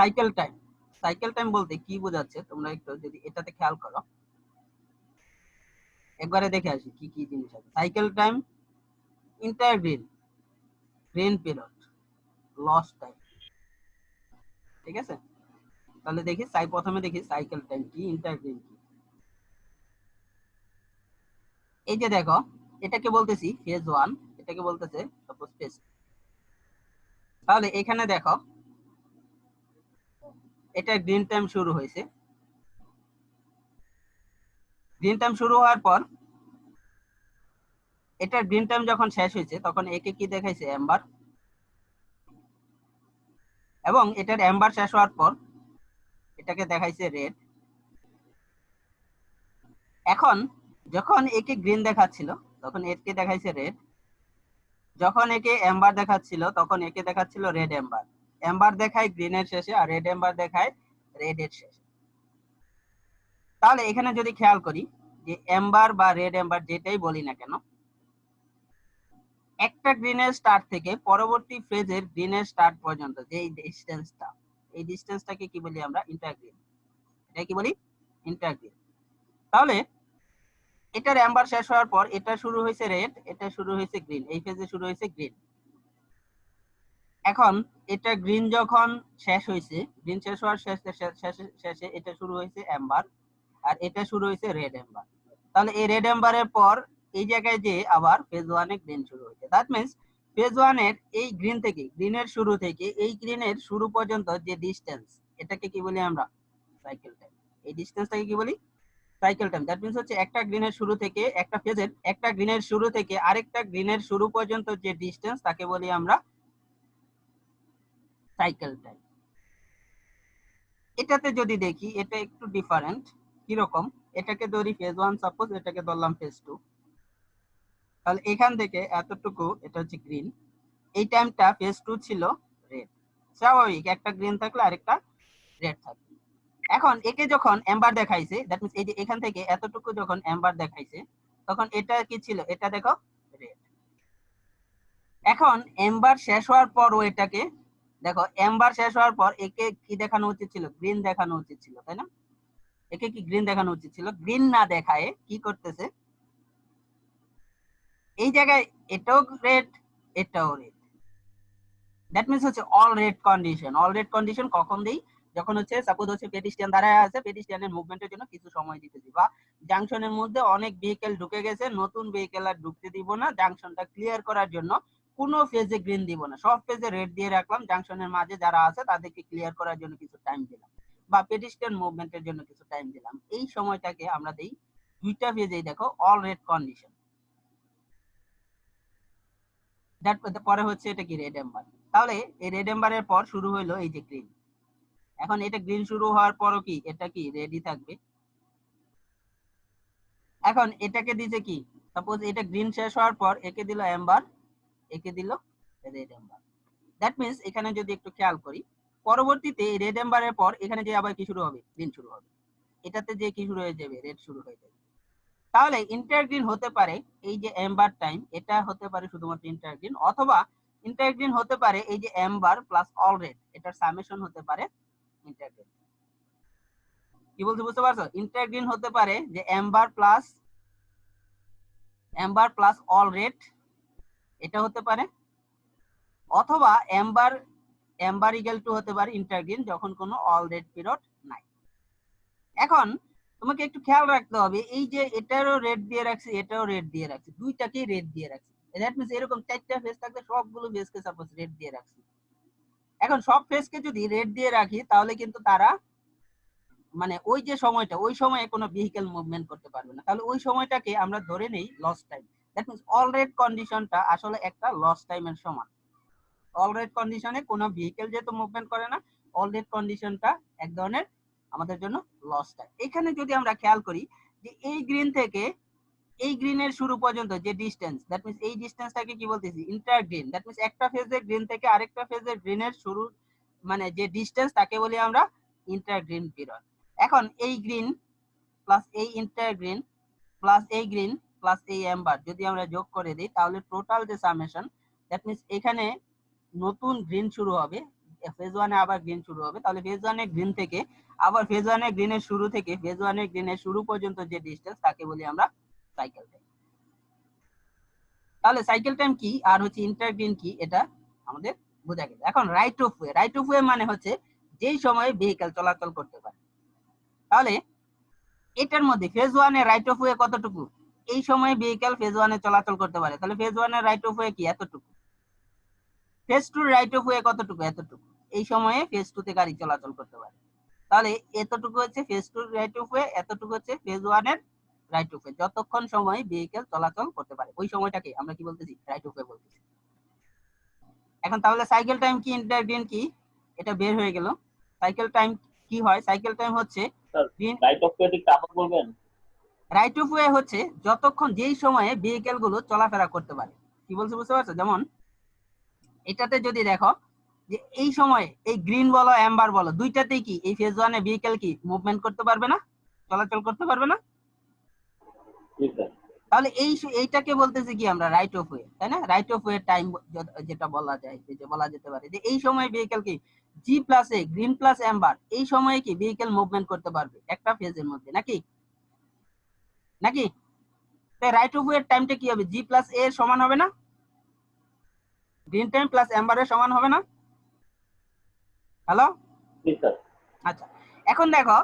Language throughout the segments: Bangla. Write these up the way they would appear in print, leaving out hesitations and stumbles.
সাইকেল টাইম বলতে কি বোঝাচ্ছে তোমরা একটু যদি এটাতে খেয়াল করো, একবারে দেখে আসি কি কি জিনিস আছে। Cycle time, inter green period, loss time. ঠিক আছে, তাহলে দেখি প্রথমে দেখি সাইকেল টাইম কি, ইন্টার গ্রিন কি। এই যে দেখো, এটাকে বলতেছি ফেজ 1, এটাকে বলতেছে সাপোজ ফেজ। তাহলে এখানে দেখো, এটা গ্রিন টাইম শুরু হয়েছে। গ্রিন টাইম শুরু হওয়ার পর এটা গ্রিন টাইম যখন শেষ হয়েছে তখন একে কি দেখাইছে, এম্বার। এবং এটার এম্বার শেষ হওয়ার পর এটাকে দেখাইছে রেড। এখন যখন একে গ্রিন দেখাচ্ছিল তখন একে দেখাইছে রেড, যখন একে এম্বার দেখাচ্ছিল তখন একে দেখাচ্ছিল রেড এম্বার। এম্বার দেখায় গ্রিনের শেষে আর রেড এম্বার দেখায় রেড এর শেষে। তাহলে এখানে যদি খেয়াল করি যে এম্বার বা রেড এম্বার যেটাই বলি না কেন, একটা গ্রিনের স্টার্ট থেকে পরবর্তী ফেজের গ্রিনের স্টার্ট পর্যন্ত যে ডিসটেন্সটা, এই ডিসটেন্সটাকে কি বলি আমরা, ইন্টারগ্রিন। এটা কি বলি, ইন্টারগ্রিন। তাহলে এটার এম্বার শেষ হওয়ার পর এটা শুরু হয়েছে রেড, এটা শুরু হয়েছে গ্রিন, এই ফেজে শুরু হয়েছে গ্রিন। এখন এটা গ্রিন যখন শেষ হয়েছে, গ্রিন শেষ হওয়ার শেষে এটা শুরু হয়েছে এম্বার, আর এটা শুরু হয়েছে রেড এম্বার। তাহলে এই রেড এম্বারের পর এই জায়গায় যে আবার ফেজ 1 এ গ্রিন শুরু হয়েছে। দ্যাট মিন্স ফেজ 1 এর এই গ্রিন থেকে, গ্রিনের শুরু থেকে এই গ্রিনের শুরু পর্যন্ত যে ডিসটেন্স, এটাকে কি বলি আমরা, সাইকেল টাইম। এই ডিসটেন্সটাকে কি বলি, সাইকেল টাইম। দ্যাট মিন্স হচ্ছে একটা গ্রিনের শুরু থেকে, একটা ফেজের একটা গ্রিনের শুরু থেকে আরেকটা গ্রিনের শুরু পর্যন্ত যে ডিসটেন্স, তাকে বলি আমরা সাইকেল টাইম। এটাতে যদি দেখি এটা একটু ডিফারেন্ট। কিরকম, এটাকে ধরি ফেজ 1, সাপোজ এটাকে ধরলাম ফেজ 2। তাহলে এখান থেকে এতটুকু এটা হচ্ছে গ্রিন, এই টাইমটা ফেজ 2 ছিল রেড। স্বাভাবিক, একটা গ্রিন থাকলে আরেকটা রেড থাকবে। এখন একে যখন এম্বার দেখাইছে, দ্যাট মিন্স এই যে এখান থেকে এতটুকু যখন এম্বার দেখাইছে তখন এটা কি ছিল, এটা দেখো রেড। এখন এম্বার শেষ হওয়ার পর ও এটাকে দেখো, এম্বার শেষ হওয়ার পর একে কি দেখানো উচিত ছিল, গ্রিন দেখানো উচিত ছিল, তাই না? একে কি গ্রিন দেখানো উচিত ছিল, গ্রিন না দেখায় কি করতেছে, এই জায়গায় এটাও রেড, এটাও রেড। দ্যাট মিন্স হচ্ছে all red condition. All red condition কখন দেই, যখন হচ্ছে সাপোজ হচ্ছে পেডিস্ট্রিয়ান দাঁড়ায় আছে, পেডিস্ট্রিয়ানের মুভমেন্টের জন্য কিছু সময় দিতেছি, বা জাংশনের মধ্যে অনেক ভেহিকেল ঢুকে গেছে, নতুন ভেহিকেল আর ঢুকতে দিব না, জাংশনটা ক্লিয়ার করার জন্য কোনো ফেজে গ্রিন দিব না, সব ফেজে রেড দিয়ে রাখলাম, জাংশনের মাঝে যারা আছে তাদেরকে ক্লিয়ার করার জন্য কিছু টাইম দিলাম, বা পেডিস্ট্রিয়ান মুভমেন্টের জন্য কিছু টাইম দিলাম। এই সময়টাকে আমরা দেই দুইটা ফেজেই দেখো অল রেড কন্ডিশন। পরে হচ্ছে এটা কি, রেড এম্বার। তাহলে এই রেড এম্বারের পর শুরু হইলো এই যে গ্রিন। এখন এটা গ্রিন শুরু হওয়ার পরও কি এটা কি রেডি থাকবে। এখন এটাকে দিছে কি, সাপোজ এটা গ্রিন শেষ হওয়ার পর একে দিল এম্বার, একে দিল রেড এম্বার। দ্যাট মিন্স এখানে যদি একটু খেয়াল করি, পরবর্তীতে রেড এম্বারের পর এখানে যে আবার কি শুরু হবে, গ্রিন শুরু হবে, এটাতে যে কি শুরু হয়ে যাবে, রেড শুরু হয়ে যাবে। তাহলে ইন্টারগ্রিন হতে পারে এই যে এম্বার টাইম, এটা হতে পারে শুধুমাত্র ইন্টারগ্রিন, অথবা ইন্টারগ্রিন হতে পারে এই যে এম্বার প্লাস অল রেড, এটার সামেশন হতে পারে ইন্টারগ্রিন। কি বলতে বুঝতে পারছো, ইন্টারগ্রিন হতে পারে যে এম্বার প্লাস অল রেড, এটা হতে পারে, অথবা এম্বার ইকুয়াল টু হতে পারে ইন্টারগ্রিন যখন কোনো অল রেড পিরিয়ড নাই। এখন তোমাকে একটু খেয়াল রাখতে হবে, এই যে এটারও রেড দিয়ে রাখছি, এটাও রেড দিয়ে রাখছি, দুইটাকেই রেড দিয়ে রাখছি। দ্যাট মিন্স এরকম চারটা ফেজ থাকলে সবগুলো ফেজকে সাপোজ রেড দিয়ে রাখছি। এখন সব ফেজকে যদি রেড দিয়ে রাখি তাহলে কিন্তু তারা মানে ওই যে সময়টা, ওই সময়ে কোনো ভেহিকেল মুভমেন্ট করতে পারবে না, তাহলে ওই সময়টাকে আমরা ধরে নেই loss time. That means all red কন্ডিশনটা আসলে একটা লস টাইমের সমান। অল রেড কন্ডিশনে কোনো ভেহিকেল যেহেতু মুভমেন্ট করে না, অল রেড কন্ডিশনটা এক ধরনের আমাদের জন্য লস টাইম। এখানে যদি আমরা খেয়াল করি যে এই গ্রিন থেকে এই গ্রিনের শুরু পর্যন্ত যে ডিসটেন্স, দ্যাট মিন্স এই ডিসটেন্সটাকে কি বলতেছি, ইন্টার গ্রিন। দ্যাট মিন্স একটা ফেজের গ্রিন থেকে আরেকটা ফেজের গ্রিনের শুরু মানে যে ডিসটেন্স, তাকে বলি আমরা ইন্টার গ্রিন পিরিয়ড। এখন এই গ্রিন প্লাস এই ইন্টার গ্রিন প্লাস এই গ্রিন প্লাস এই এম্বার যদি আমরা যোগ করে দিই তাহলে টোটাল যে সামেশন, দ্যাট মিন্স এখানে নতুন গ্রিন শুরু হবে, ফেজ 1 এ আবার গ্রিন শুরু হবে, তাহলে ফেজ 1 এ গ্রিন থেকে আবার ফেজ 1 এ গ্রিনের শুরু থেকে ফেজ 1 এ গ্রিনের শুরু পর্যন্ত যে ডিসটেন্স তাকে বলি আমরা সাইকেল টাইম। তাহলে সাইকেল টাইম কি আর হচ্ছে ইন্টারগ্রিন কি এটা আমাদের বোঝা গেল। এখন right of way, right of way মানে হচ্ছে যেই সময়ে ভেহিকল চলাচল করতে পারে। তাহলে এটার মধ্যে ফেজ 1 এর রাইট অফ ওয়ে কতটুকু? এই সময়ে ভেহিকল ফেজ 1 এ চলাচল করতে পারে, তাহলে ফেজ 1 এর রাইট অফ ওয়ে কি? এতটুকু। ফেজ 2 এর রাইট অফ ওয়ে কতটুকু? এতটুকু। এই সময়ে ফেজ 2 তে গাড়ি চলাচল করতে পারে, তাহলে এতটুকু হচ্ছে ফেজ 2 এর রাইট অফ ওয়ে, এতটুকু হচ্ছে ফেজ 1 এর রাইট অফ ওয়ে। যতক্ষণ সময় ভেহিকল চলাচল করতে পারে ওই সময়টাকে আমরা কি বলতেছি? রাইট অফ ওয়ে বলতেছি। এখন তাহলে সাইকেল টাইম কি ইন্টারগ্রিন কি এটা বের হয়ে গেল। সাইকেল টাইম কি হয়? সাইকেল টাইম হচ্ছে রাইট অফ ওয়ে দিকটা আবার বলবেন। রাইট অফ ওয়ে হচ্ছে যতক্ষণ যেই সময়ে ভেহিকল গুলো চলাফেরা করতে পারে। কি বলছে বুঝতে পারছো? যেমন এটাতে যদি দেখো যে এই সময়ে এই গ্রিন বলো অ্যাম্বার বলো দুইটাতেই কি এই ফেজ 1 এ ভেহিকল কি মুভমেন্ট করতে পারবে না, চলাচল করতে পারবে না। তাহলে এইটাকে বলতেছি কি আমরা রাইট অফ ওয়ে, তাই না? রাইট অফ ওয়ে টাইম যেটা বলা যায়, যে বলা যেতে পারে যে এই সময় ভেহিকল কি জি plus a green plus Amber এই সময়ে কি ভেহিকল মুভমেন্ট করতে পারবে একটা ফেজের মধ্যে, নাকি নাকি তাই রাইট অফ ওয়ে টাইমটা কি হবে? জি প্লাস এ সমান হবে না? গ্রিন টাইম প্লাস অ্যাম্বারের সমান হবে না? হ্যালো, আচ্ছা এখন দেখো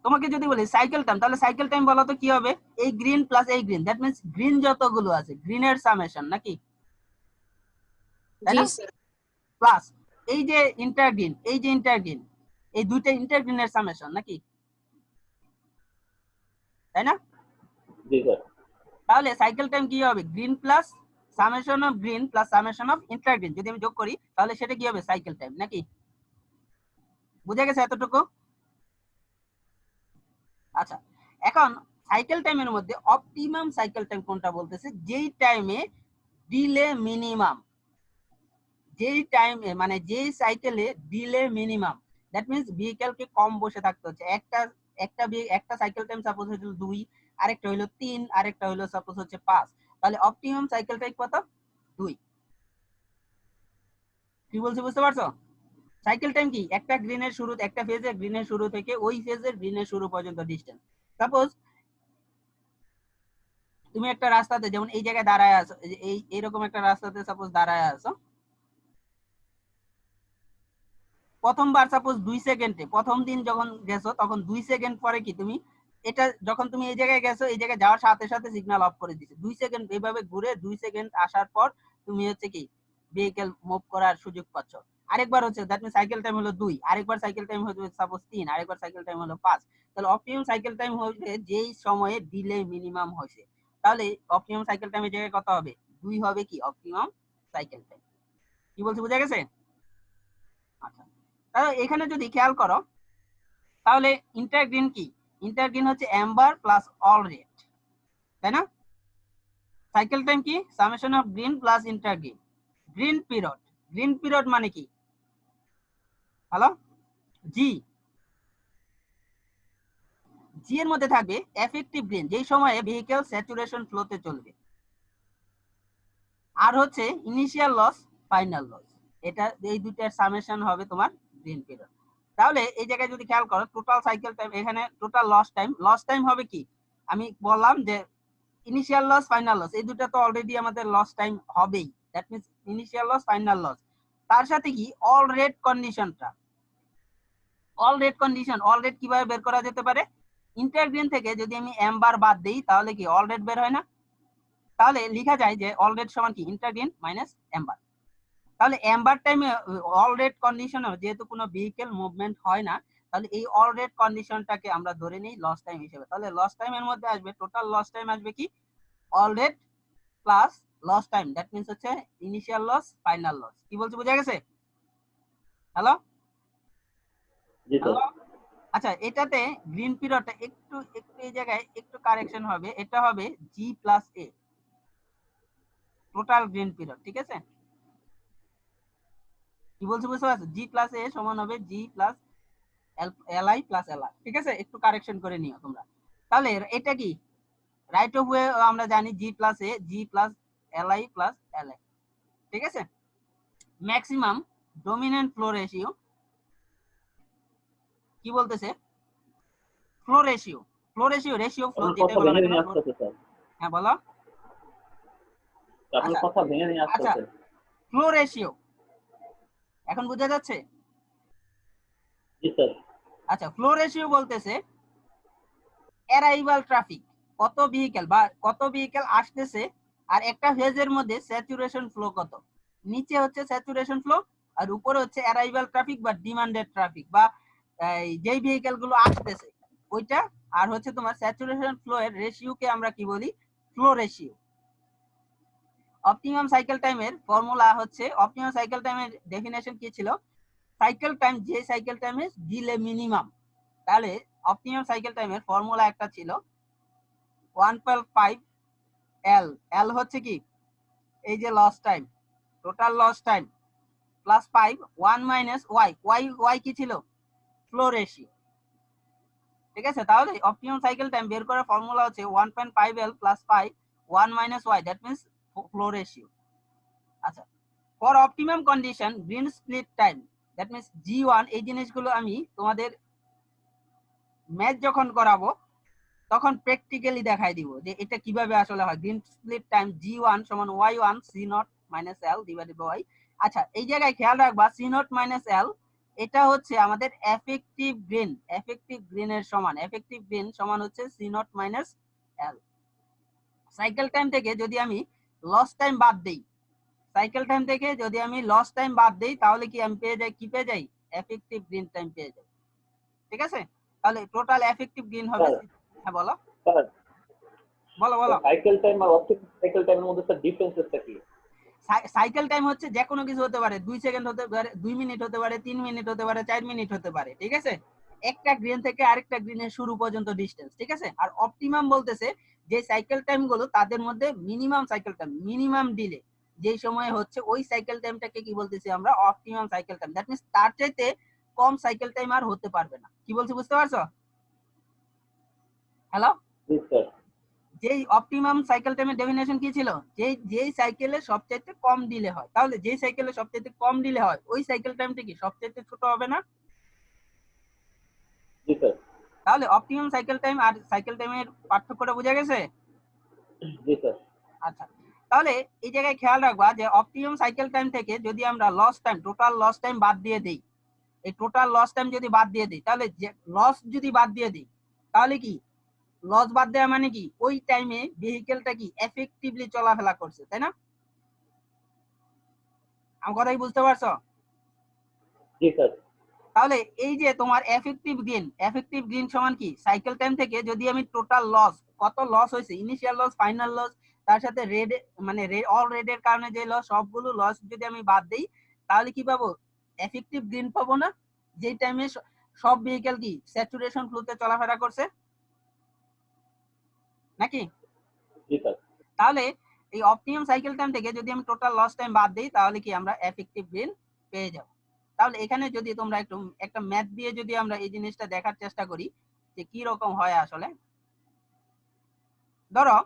তোমাকে যদি বলি সাইকেল টাইম, তাহলে সাইকেল টাইম বলো তো কি হবে? এই গ্রিন প্লাস এই গ্রিন, দ্যাট মিন্স গ্রিন যতগুলো আছে গ্রিনের সামেশন, নাকি তাই না? প্লাস এই যে ইন্টারগ্রিন, এই যে ইন্টারগ্রিন, এই দুইটা ইন্টারগ্রিনের সামেশন, নাকি তাই না? তাহলে সাইকেল টাইম কি হবে? Green plus summation of green plus summation of intergreen যদি আমি যোগ করি তাহলে সেটা কি হবে? সাইকেল টাইম, নাকি? বুঝা গেছে এতটুকু? আচ্ছা এখন সাইকেল টাইমের মধ্যে অপটিমাম সাইকেল টাইম কোনটা বলতেছে? যেই টাইমে ডিলে মিনিমাম, যেই টাইমে মানে যেই সাইকেলে ডিলে মিনিমাম, দ্যাট মিন্স ভেহিকলকে কম বসে থাকতে হচ্ছে। একটা সাইকেল টাইম সাপোজ হচ্ছে 2, আরেকটা হলো 3, আরেকটা হলো সাপোজ হচ্ছে 5, তাহলে অপটিমাম সাইকেল টাইম কত? 2। কি বলছি বুঝতে পারছো? সাইকেল টাইম কি একটা গ্রিনের শুরু, একটা ফেজের গ্রিনের শুরু থেকে ওই ফেজের গ্রিনের শুরু পর্যন্ত ডিসটেন্স। সাপোজ তুমি একটা রাস্তাতে, যেমন এই জায়গায় দাঁড়ায় আছো, এই এরকম একটা রাস্তাতে সাপোজ দাঁড়ায় আছো, প্রথমবার সাপোজ 2 সেকেন্ডে, প্রথম দিন যখন গেছো তখন 2 সেকেন্ড পরে কি তুমি এটা যখন তুমি এই জায়গায় গেছো, এই জায়গায় যাওয়ার সাথে সাথে সিগন্যাল অফ করে দিছে, 2 সেকেন্ড এইভাবে ঘুরে 2 সেকেন্ড আসার পর তুমি হচ্ছে কি ভেহিকল মুভ করার সুযোগ পাচ্ছ। আরেকবার হচ্ছে দ্যাট মিন্স সাইকেল টাইম হলো 2, আরেকবার সাইকেল টাইম হচ্ছে সাপোজ 3, আরেকবার সাইকেল টাইম হলো 5। তাহলে অপটিমাম সাইকেল টাইম হচ্ছে যেই সময়ে ডিলে মিনিমাম হয়েছে, তাহলে অপটিমাম সাইকেল টাইমের জায়গায় কত হবে? 2 হবে কি অপটিমাম সাইকেল টাইম। কি বলছি বুঝা গেছে? আচ্ছা তাহলে এখানে যদি খেয়াল করো তাহলে ইন্টারগ্রিন কি? ইন্টারগ্রিন হচ্ছে অ্যাম্বার প্লাস অল রেড, তাই না? সাইকেল টাইম কি? Summation of green plus intergreen. Green period, green period মানে কি? হ্যালো, জি, জি এর মধ্যে থাকবে এফেক্টিভ গ্রিন, যেই সময়ে ভেহিকল স্যাচুরেশন ফ্লোতে চলবে, আর হচ্ছে ইনিশিয়াল লস, ফাইনাল লস, এটা এই দুইটার সামেশন হবে তোমার গ্রিন পিরিয়ড। তাহলে এই জায়গায় যদি খেয়াল করো টোটাল সাইকেল টাইম, এখানে টোটাল লস টাইম হবে কি? আমি বললাম যে ইনিশিয়াল লস, ফাইনাল লস, এই দুটো তো অলরেডি আমাদের লস টাইম হবেই, that means initial loss, final loss. তার সাথে কি অল রেট কন্ডিশনটা, অল রেট কিভাবে বের করা যেতে পারে? ইন্টারগ্রিন থেকে যদি আমি অ্যাম্বার বাদ দেই তাহলে কি অল রেট বের হয় না? তাহলে লেখা যায় যে অল রেট সমান কি ইন্টারগ্রিন মাইনাস অ্যাম্বার। তাহলে অ্যাম্বার টাইমে অল রেট কন্ডিশনে যেহেতু কোনো ভেহিকল মুভমেন্ট হয় না, তাহলে এই অল রেট কন্ডিশনটাকে আমরা ধরে নিই লস টাইম হিসেবে। তাহলে লস টাইমের মধ্যে আসবে টোটাল লস টাইম আসবে কি all red plus loss time, that means হচ্ছে ইনিশিয়াল লস, ফাইনাল লস। কি বলছি বুঝা গেছে? হ্যালো, আচ্ছা এটাতে গ্রিন পিরিয়ডটা একটু একটু এই জায়গায় একটু কারেকশন হবে, এটা হবে জি প্লাস এ টোটাল গ্রিন পিরিয়ড, ঠিক আছে? কি বলছি বুঝতে পারছো? জি প্লাস এ সমান হবে G plus L I plus L R, ঠিক আছে? একটু কারেকশন করে নিও তোমরা। তাহলে এটা কি রাইট অফ ওয়ে আমরা জানি জি plus A G plus L I plus L I, ঠিক আছে? ম্যাক্সিমাম ডমিনেন্ট ফ্লো রেশিও কি বলতেছে, ফ্লো রেশিও, রেশিও ফ্লো আপনার যেটাই কথা বলো না ভেঙে কেন। ভেঙে আসতেছে স্যার, হ্যাঁ বলো। আপনার আচ্ছা কথা ভেঙে ভেঙে আচ্ছা, আসতেছে। ফ্লো রেশিও এখন বোঝা যাচ্ছে? জি স্যার। আচ্ছা, ফ্লো রেশিও বলতেছে অ্যারাইভাল ট্রাফিক, কত ভেহিকেল আসতেছে আর একটা ফেজের মধ্যে স্যাচুরেশন ফ্লো কত। নিচে হচ্ছে স্যাচুরেশন ফ্লো আর উপরে হচ্ছে অ্যারাইভাল ট্রাফিক বা ডিমান্ডেড ট্রাফিক বা যেই ভেহিকেল গুলো আসতেছে ওইটা। আর হচ্ছে তোমার স্যাচুরেশন ফ্লো এর রেশিওকে আমরা কি বলি, ফ্লো রেশিও। অপটিমাম সাইকেল টাইমের ফর্মুলা হচ্ছে, অপটিমাম সাইকেল টাইমের ডেফিনেশন কি ছিল, সাইকেল টাইম যে সাইকেল টাইমের ডিলে মিনিমাম। তাহলে অপটিমাম সাইকেল টাইমের ফর্মুলা একটা ছিল 1.5 এল, এল হচ্ছে কি এই যে loss time, total loss time plus 5 1 minus Y, Y কি ছিল, ফ্লো রেশিও। ঠিক আছে, তাহলে অপটিমাম সাইকেল টাইম বের করার ফর্মুলা হচ্ছে 1.5 L plus 5 1 minus Y, that means flow ratio. আচ্ছা, for optimum condition green split time, that means G1, এই জিনিসগুলো আমি তোমাদের ম্যাথ যখন করাবো তখন প্র্যাকটিক্যালি দেখাই দিব যে এটা কিভাবে আসলে হয়। গ্রিন স্প্লিট টাইম G1 সমান Y1 C0 minus L divided by Y। আচ্ছা, এই জায়গায় খেয়াল রাখবা C0 মাইনাস L এটা হচ্ছে আমাদের এফেক্টিভ গ্রিন, এফেক্টিভ গ্রিনের সমান, এফেক্টিভ গ্রিন সমান হচ্ছে C0 minus L। Cycle time থেকে যদি আমি লস টাইম বাদ দেই, সাইকেল টাইম থেকে যদি আমি লস টাইম বাদ দেই তাহলে কি আমি পেয়ে যাই, কি পেয়ে যাই, এফেক্টিভ গ্রিন টাইম পেয়ে যাই। ঠিক আছে, তাহলে টোটাল এফেক্টিভ গ্রিন হবে। স্যার হ্যাঁ বলো স্যার, বলো বলো। সাইকেল টাইম আর অপটিমাম সাইকেল টাইমের মধ্যে স্যার ডিফারেন্সটা কি? সাইকেল টাইম হচ্ছে যে কোনো কিছু হতে পারে, 2 সেকেন্ড হতে পারে, 2 মিনিট হতে পারে, 3 মিনিট হতে পারে, 4 মিনিট হতে পারে। ঠিক আছে, একটা গ্রিন থেকে আরেকটা গ্রিনের শুরু পর্যন্ত ডিস্টেন্স। ঠিক আছে, আর অপটিমাম বলতেছে যে সাইকেল টাইম গুলো তাদের মধ্যে minimum cycle time, minimum delay যে সময় হচ্ছে ওই সাইকেল টাইমটাকে কি বলতেছি আমরা, optimum cycle time. That means তার চাইতে কম সাইকেল টাইম আর হতে পারবে না। কি বলছি বুঝতে পারছো? হ্যালো, জি স্যার। যেই অপটিমাম সাইকেল টাইমের ডেফিনেশন কি ছিল, যেই সাইকেলে সবচাইতে কম ডিলে হয়, তাহলে যেই সাইকেলে সবচাইতে কম ডিলে হয় ওই সাইকেল টাইমটা কি সবচাইতে ছোট হবে না? জি স্যার। তাহলে অপটিমাম সাইকেল টাইম আর সাইকেল টাইমের পার্থক্যটা বোঝা গেছে? জি স্যার। আচ্ছা, তাহলে এই জায়গায় খেয়াল রাখবা যে অপটিমাম সাইকেল টাইম থেকে যদি আমরা loss time, total loss time বাদ দিয়ে দেই, এই টোটাল লস টাইম যদি বাদ দিয়ে দিই তাহলে লস যদি বাদ দিয়ে দিই তাহলে কি, লস বাদ দেওয়া মানে কি ওই টাইমে ভেহিকেলটা কি এফেক্টিভলি চলাফেরা করছে, তাই না? আমার কথাই বুঝতে পারছো? জি স্যার। তাহলে এই যে তোমার এফেক্টিভ গেইন সমান কি, সাইকেল টাইম থেকে যদি আমি টোটাল লস, কত লস হয়েছে, ইনিশিয়াল লস, ফাইনাল লস, তার সাথে রেড মানে অল রেডের কারণে যে লস, সবগুলো লস যদি আমি বাদ দেই তাহলে কি পাবো, এফেক্টিভ গেইন পাবো না, যে টাইমে সব ভেহিকেল কি স্যাচুরেশন ফ্লোতে চলাফেরা করছে, নাকি? জি স্যার। তাহলে এই অপটিমাম সাইকেল টাইম থেকে যদি আমি টোটাল লস টাইম বাদ দিই তাহলে কি আমরা এফেক্টিভ গেইন পেয়ে যাব। তাহলে এখানে যদি তোমরা একটু একটা ম্যাথ দিয়ে যদি আমরা এই জিনিসটা দেখার চেষ্টা করি যে কি রকম হয় আসলে। ধরো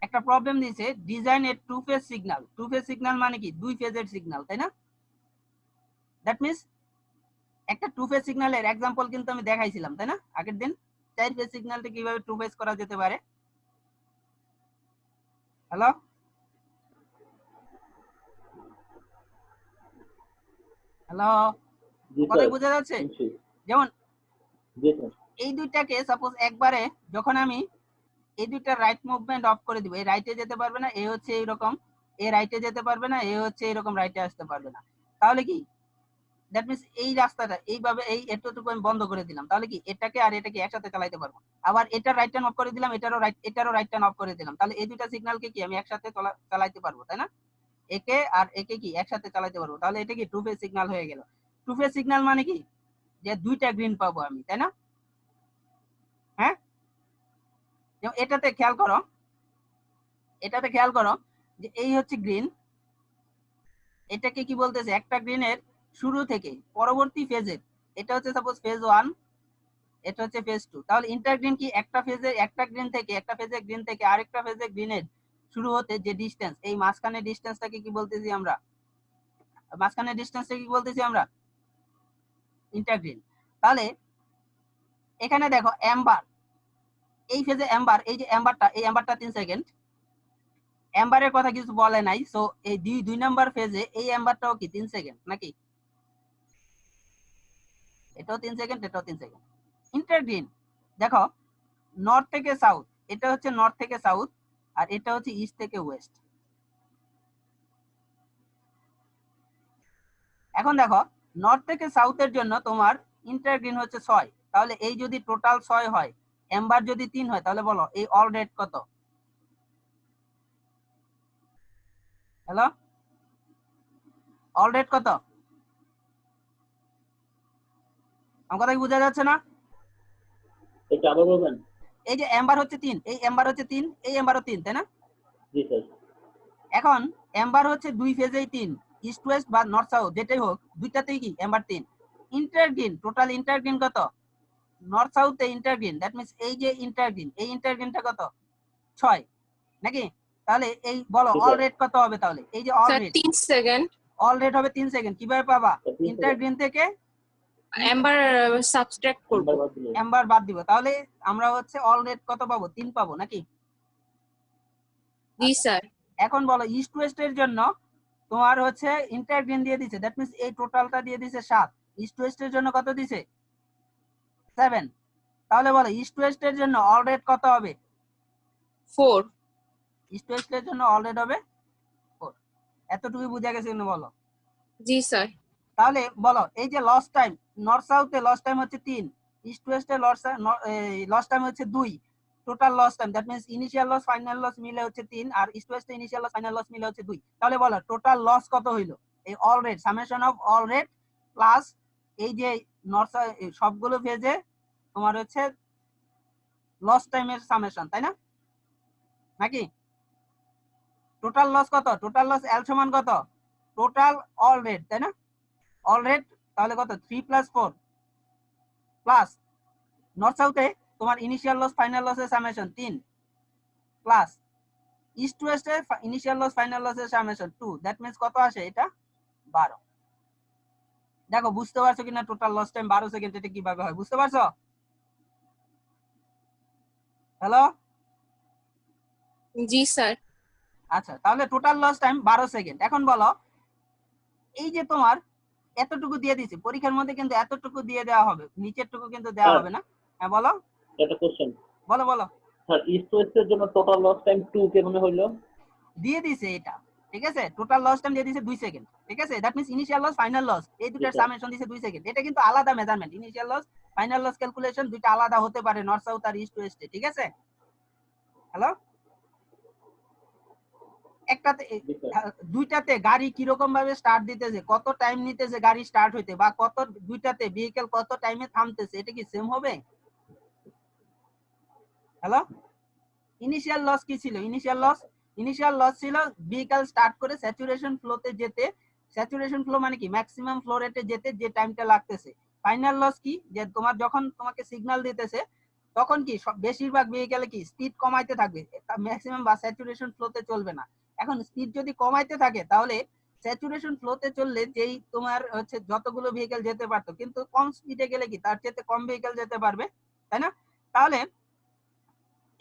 একটা প্রবলেম দিয়েছে, design a two phase signal, two phase signal মানে কি দুই ফেজের সিগন্যাল, তাই না? দ্যাট মিন্স একটা টু ফেজ সিগন্যালের एग्जांपल কিন্তু আমি দেখাইছিলাম, তাই না, আগের দিন, চার ফেজ সিগন্যালটা কিভাবে টু ফেজ করা যেতে পারে। হ্যালো হ্যালো, জি কথাই স্যার। বোঝা যাচ্ছে? শুনছি। যেমন জি স্যার। এই দুইটাকে সাপোজ একবারে যখন আমি এই দুইটা রাইট মুভমেন্ট অফ করে দিব, এই রাইটে যেতে পারবে না, এ হচ্ছে এইরকম, এ রাইটে যেতে পারবে না, এ হচ্ছে এইরকম রাইটে আসতে পারবে না, তাহলে কি, দ্যাট মিন্স এই রাস্তাটা এইভাবে এই এতটুকু আমি বন্ধ করে দিলাম, তাহলে কি এটাকে আর এটাকে একসাথে চালাতে পারবো। আবার এটা রাইট টার্ন অফ করে দিলাম, এটারও রাইট টার্ন অফ করে দিলাম, তাহলে এই দুইটা সিগন্যালকে কি আমি একসাথে চালাতে পারবো, তাই না? একে আর একে কি একসাথে চালাতে পারবো, তাহলে এটা কি টু ফেজ সিগন্যাল হয়ে গেল। টু ফেজ সিগন্যাল মানে কি, যে দুইটা গ্রিন পাবো আমি, তাই না? হ্যাঁ, এটাতে খেয়াল করো, এটাতে খেয়াল করো যে এই হচ্ছে গ্রিন, এটাকে কি বলতেছে, একটা গ্রিনের শুরু থেকে পরবর্তী ফেজের, এটা হচ্ছে সাপোজ ফেজ 1, এটা হচ্ছে ফেজ 2, তাহলে ইন্টারগ্রিন কি একটা ফেজে, একটা গ্রিন থেকে, একটা ফেজে গ্রিন থেকে আরেকটা ফেজে গ্রিনের শুরু হতে যে ডিসটেন্স, এই মাঝখানে ডিসটেন্সটাকে কি বলতেছি আমরা, মাঝখানে ডিসটেন্সটা কি বলতেছি আমরা, ইন্টারগ্রিন। তাহলে এখানে দেখো এম্বার, এই ফেজে এম্বার, এই যে এম্বারটা, এই এম্বারটা 3 সেকেন্ড, এম্বারের কথা কিছু বলে নাই। সো এই দুই নাম্বার ফেজে এই এম্বারটাও কি 3 সেকেন্ড নাকি, এটাও 3 সেকেন্ড, এটাও 3 সেকেন্ড। ইন্টারগ্রিন দেখো নর্থ থেকে সাউথ, এটা হচ্ছে নর্থ থেকে সাউথ আর এটা হচ্ছে ইস্ট থেকে ওয়েস্ট। এখন দেখো নর্থ থেকে সাউথের জন্য তোমার ইন্টারগ্রিন হচ্ছে 6, তাহলে এই যদি টোটাল 6 হয়, এম্বার যদি 3 হয়, তাহলে বলো এই অল রেড কত? হ্যালো, অল রেড কত? আমার কথা কি বোঝা যাচ্ছে না? এটা আবার বলবেন? এই যে এম্বার হচ্ছে 3, এই এম্বার হচ্ছে 3, এই এম্বারও 3, তাই না? জি স্যার। এখন এম্বার হচ্ছে দুই ফেজেই 3, ইস্ট ওয়েস্ট বা নর্থ সাউথ যেটাই হোক, দুইটাতেই কি এম্বার 3। ইন্টারগ্রিন, টোটাল ইন্টারগ্রিন কত? নর্থ সাউথে ইন্টারগ্রিন, দ্যাট মিন্স এই যে ইন্টারগ্রিন, এই ইন্টারগ্রিনটা কত? 6 নাকি? তাহলে এই বলো জি অল স্যার। রেট কত হবে? তাহলে এই যে all sir rate, 3 second. All rate হবে 3 সেকেন্ড। কিভাবে পাবা? 3 সেকেন্ড। ইন্টারগ্রিন থেকে এম্বার সাবট্রাক্ট করব। নাম্বার বাদ দিলে। এম্বার বাদ দিব, তাহলে আমরা হচ্ছে অল রেট কত পাবো? 3 পাবো নাকি? জি স্যার। এখন বলো ইস্ট ওয়েস্টের জন্য তোমার হচ্ছে ইন্টারগ্রিন দিয়ে দিছে, দ্যাট মিন্স এই টোটালটা দিয়ে দিছে 7, ইস্ট ওয়েস্টের জন্য কত দিছে? 7। তাহলে বলো ইস্ট ওয়েস্টের জন্য অল রেট কত হবে? 4। ইস্ট ওয়েস্টের জন্য অল রেট হবে 4। এতটুকু বুঝা গেছে কিনা বলো? জি স্যার। তাহলে বলো এই যে লস টাইম, নর্থ সাউথে লস টাইম হচ্ছে 3, ইস্ট ওয়েস্টে লস টাইম হচ্ছে 2, total loss time that means initial loss final loss মিলে হচ্ছে 3 আর ইস্ট ওয়েস্টে ইনিশিয়াল লস ফাইনাল লস মিলে হচ্ছে 2। তাহলে বলো টোটাল লস কত হইলো? এই all rate, summation of all red plus এই যে নর্থ সবগুলো ফেজে তোমার হচ্ছে লস টাইমের সামেশন, তাই না? নাকি টোটাল লস কত? টোটাল লস এল সমান কত? টোটাল অল রেট, তাই না? অল রেট তাহলে কত? 3 + 4 প্লাস নর্থ সাউথে তোমার ইনিশিয়াল লস ফাইনাল লসের সামেশন 3 প্লাস ইস্ট ওয়েস্টে ইনিশিয়াল লস ফাইনাল লসের সামেশন 2, দ্যাট মিন্স কত আসে? এটা 12। দেখো বুঝতে পারছো কিনা টোটাল লস টাইম 12 সেকেন্ড এটা কিভাবে হয়, বুঝতে পারছো? হ্যালো, জি স্যার। আচ্ছা তাহলে টোটাল লস টাইম 12 সেকেন্ড। এখন বলো এই যে তোমার এতটুকু দিয়ে দিয়েছে পরীক্ষার মধ্যে, কিন্তু এতটুকু দিয়ে দেওয়া হবে, নিচেরটুকু কিন্তু দেওয়া হবে না। হ্যাঁ বলো, একটা কোশ্চেন বলো বলো। স্যার, ইস্ট ওয়েস্টের জন্য টোটাল লস টাইম 2 কেমন হইলো? দিয়ে দিছে এটা, ঠিক আছে? টোটাল লস টাইম দিয়ে দিছে 2 সেকেন্ড, ঠিক আছে? That means initial loss final loss এই দুটার সামেশন দিছে 2 সেকেন্ড। এটা কিন্তু আলাদা measurement, initial loss final loss calculation দুইটা আলাদা হতে পারে নর্থ সাউথ আর ইস্ট ওয়েস্টে, ঠিক আছে? হ্যালো, একটাতে জি স্যার। দুইটাতে গাড়ি কিরকম ভাবে স্টার্ট দিতেছে, কত টাইম নিতেছে গাড়ি স্টার্ট হইতে, বা কত দুইটাতে ভেহিকল কত টাইমে থামতেছে, এটা কি সেম হবে? হ্যালো, ইনিশিয়াল লস কি ছিল? ইনিশিয়াল লস ছিল ভেহিকল স্টার্ট করে স্যাচুরেশন ফ্লোতে যেতে, স্যাচুরেশন ফ্লো মানে কি ম্যাক্সিমাম ফ্লো রেটে যেতে যে টাইমটা লাগতেছে। ফাইনাল লস কি? যে তোমার যখন তোমাকে সিগন্যাল দিতেছে তখন কি বেশিরভাগ ভেহিকলে কি স্পিড কমাইতে থাকবে, ম্যাক্সিমাম বা স্যাচুরেশন ফ্লোতে চলবে না। এখন স্পিড যদি কমাইতে থাকে তাহলে স্যাচুরেশন ফ্লোতে চললে যেই তোমার হচ্ছে যতগুলো ভেহিকল যেতে পারতো, কিন্তু কম স্পিডে গেলে কি তার চেয়ে কম ভেহিকল যেতে পারবে, তাই না? তাহলে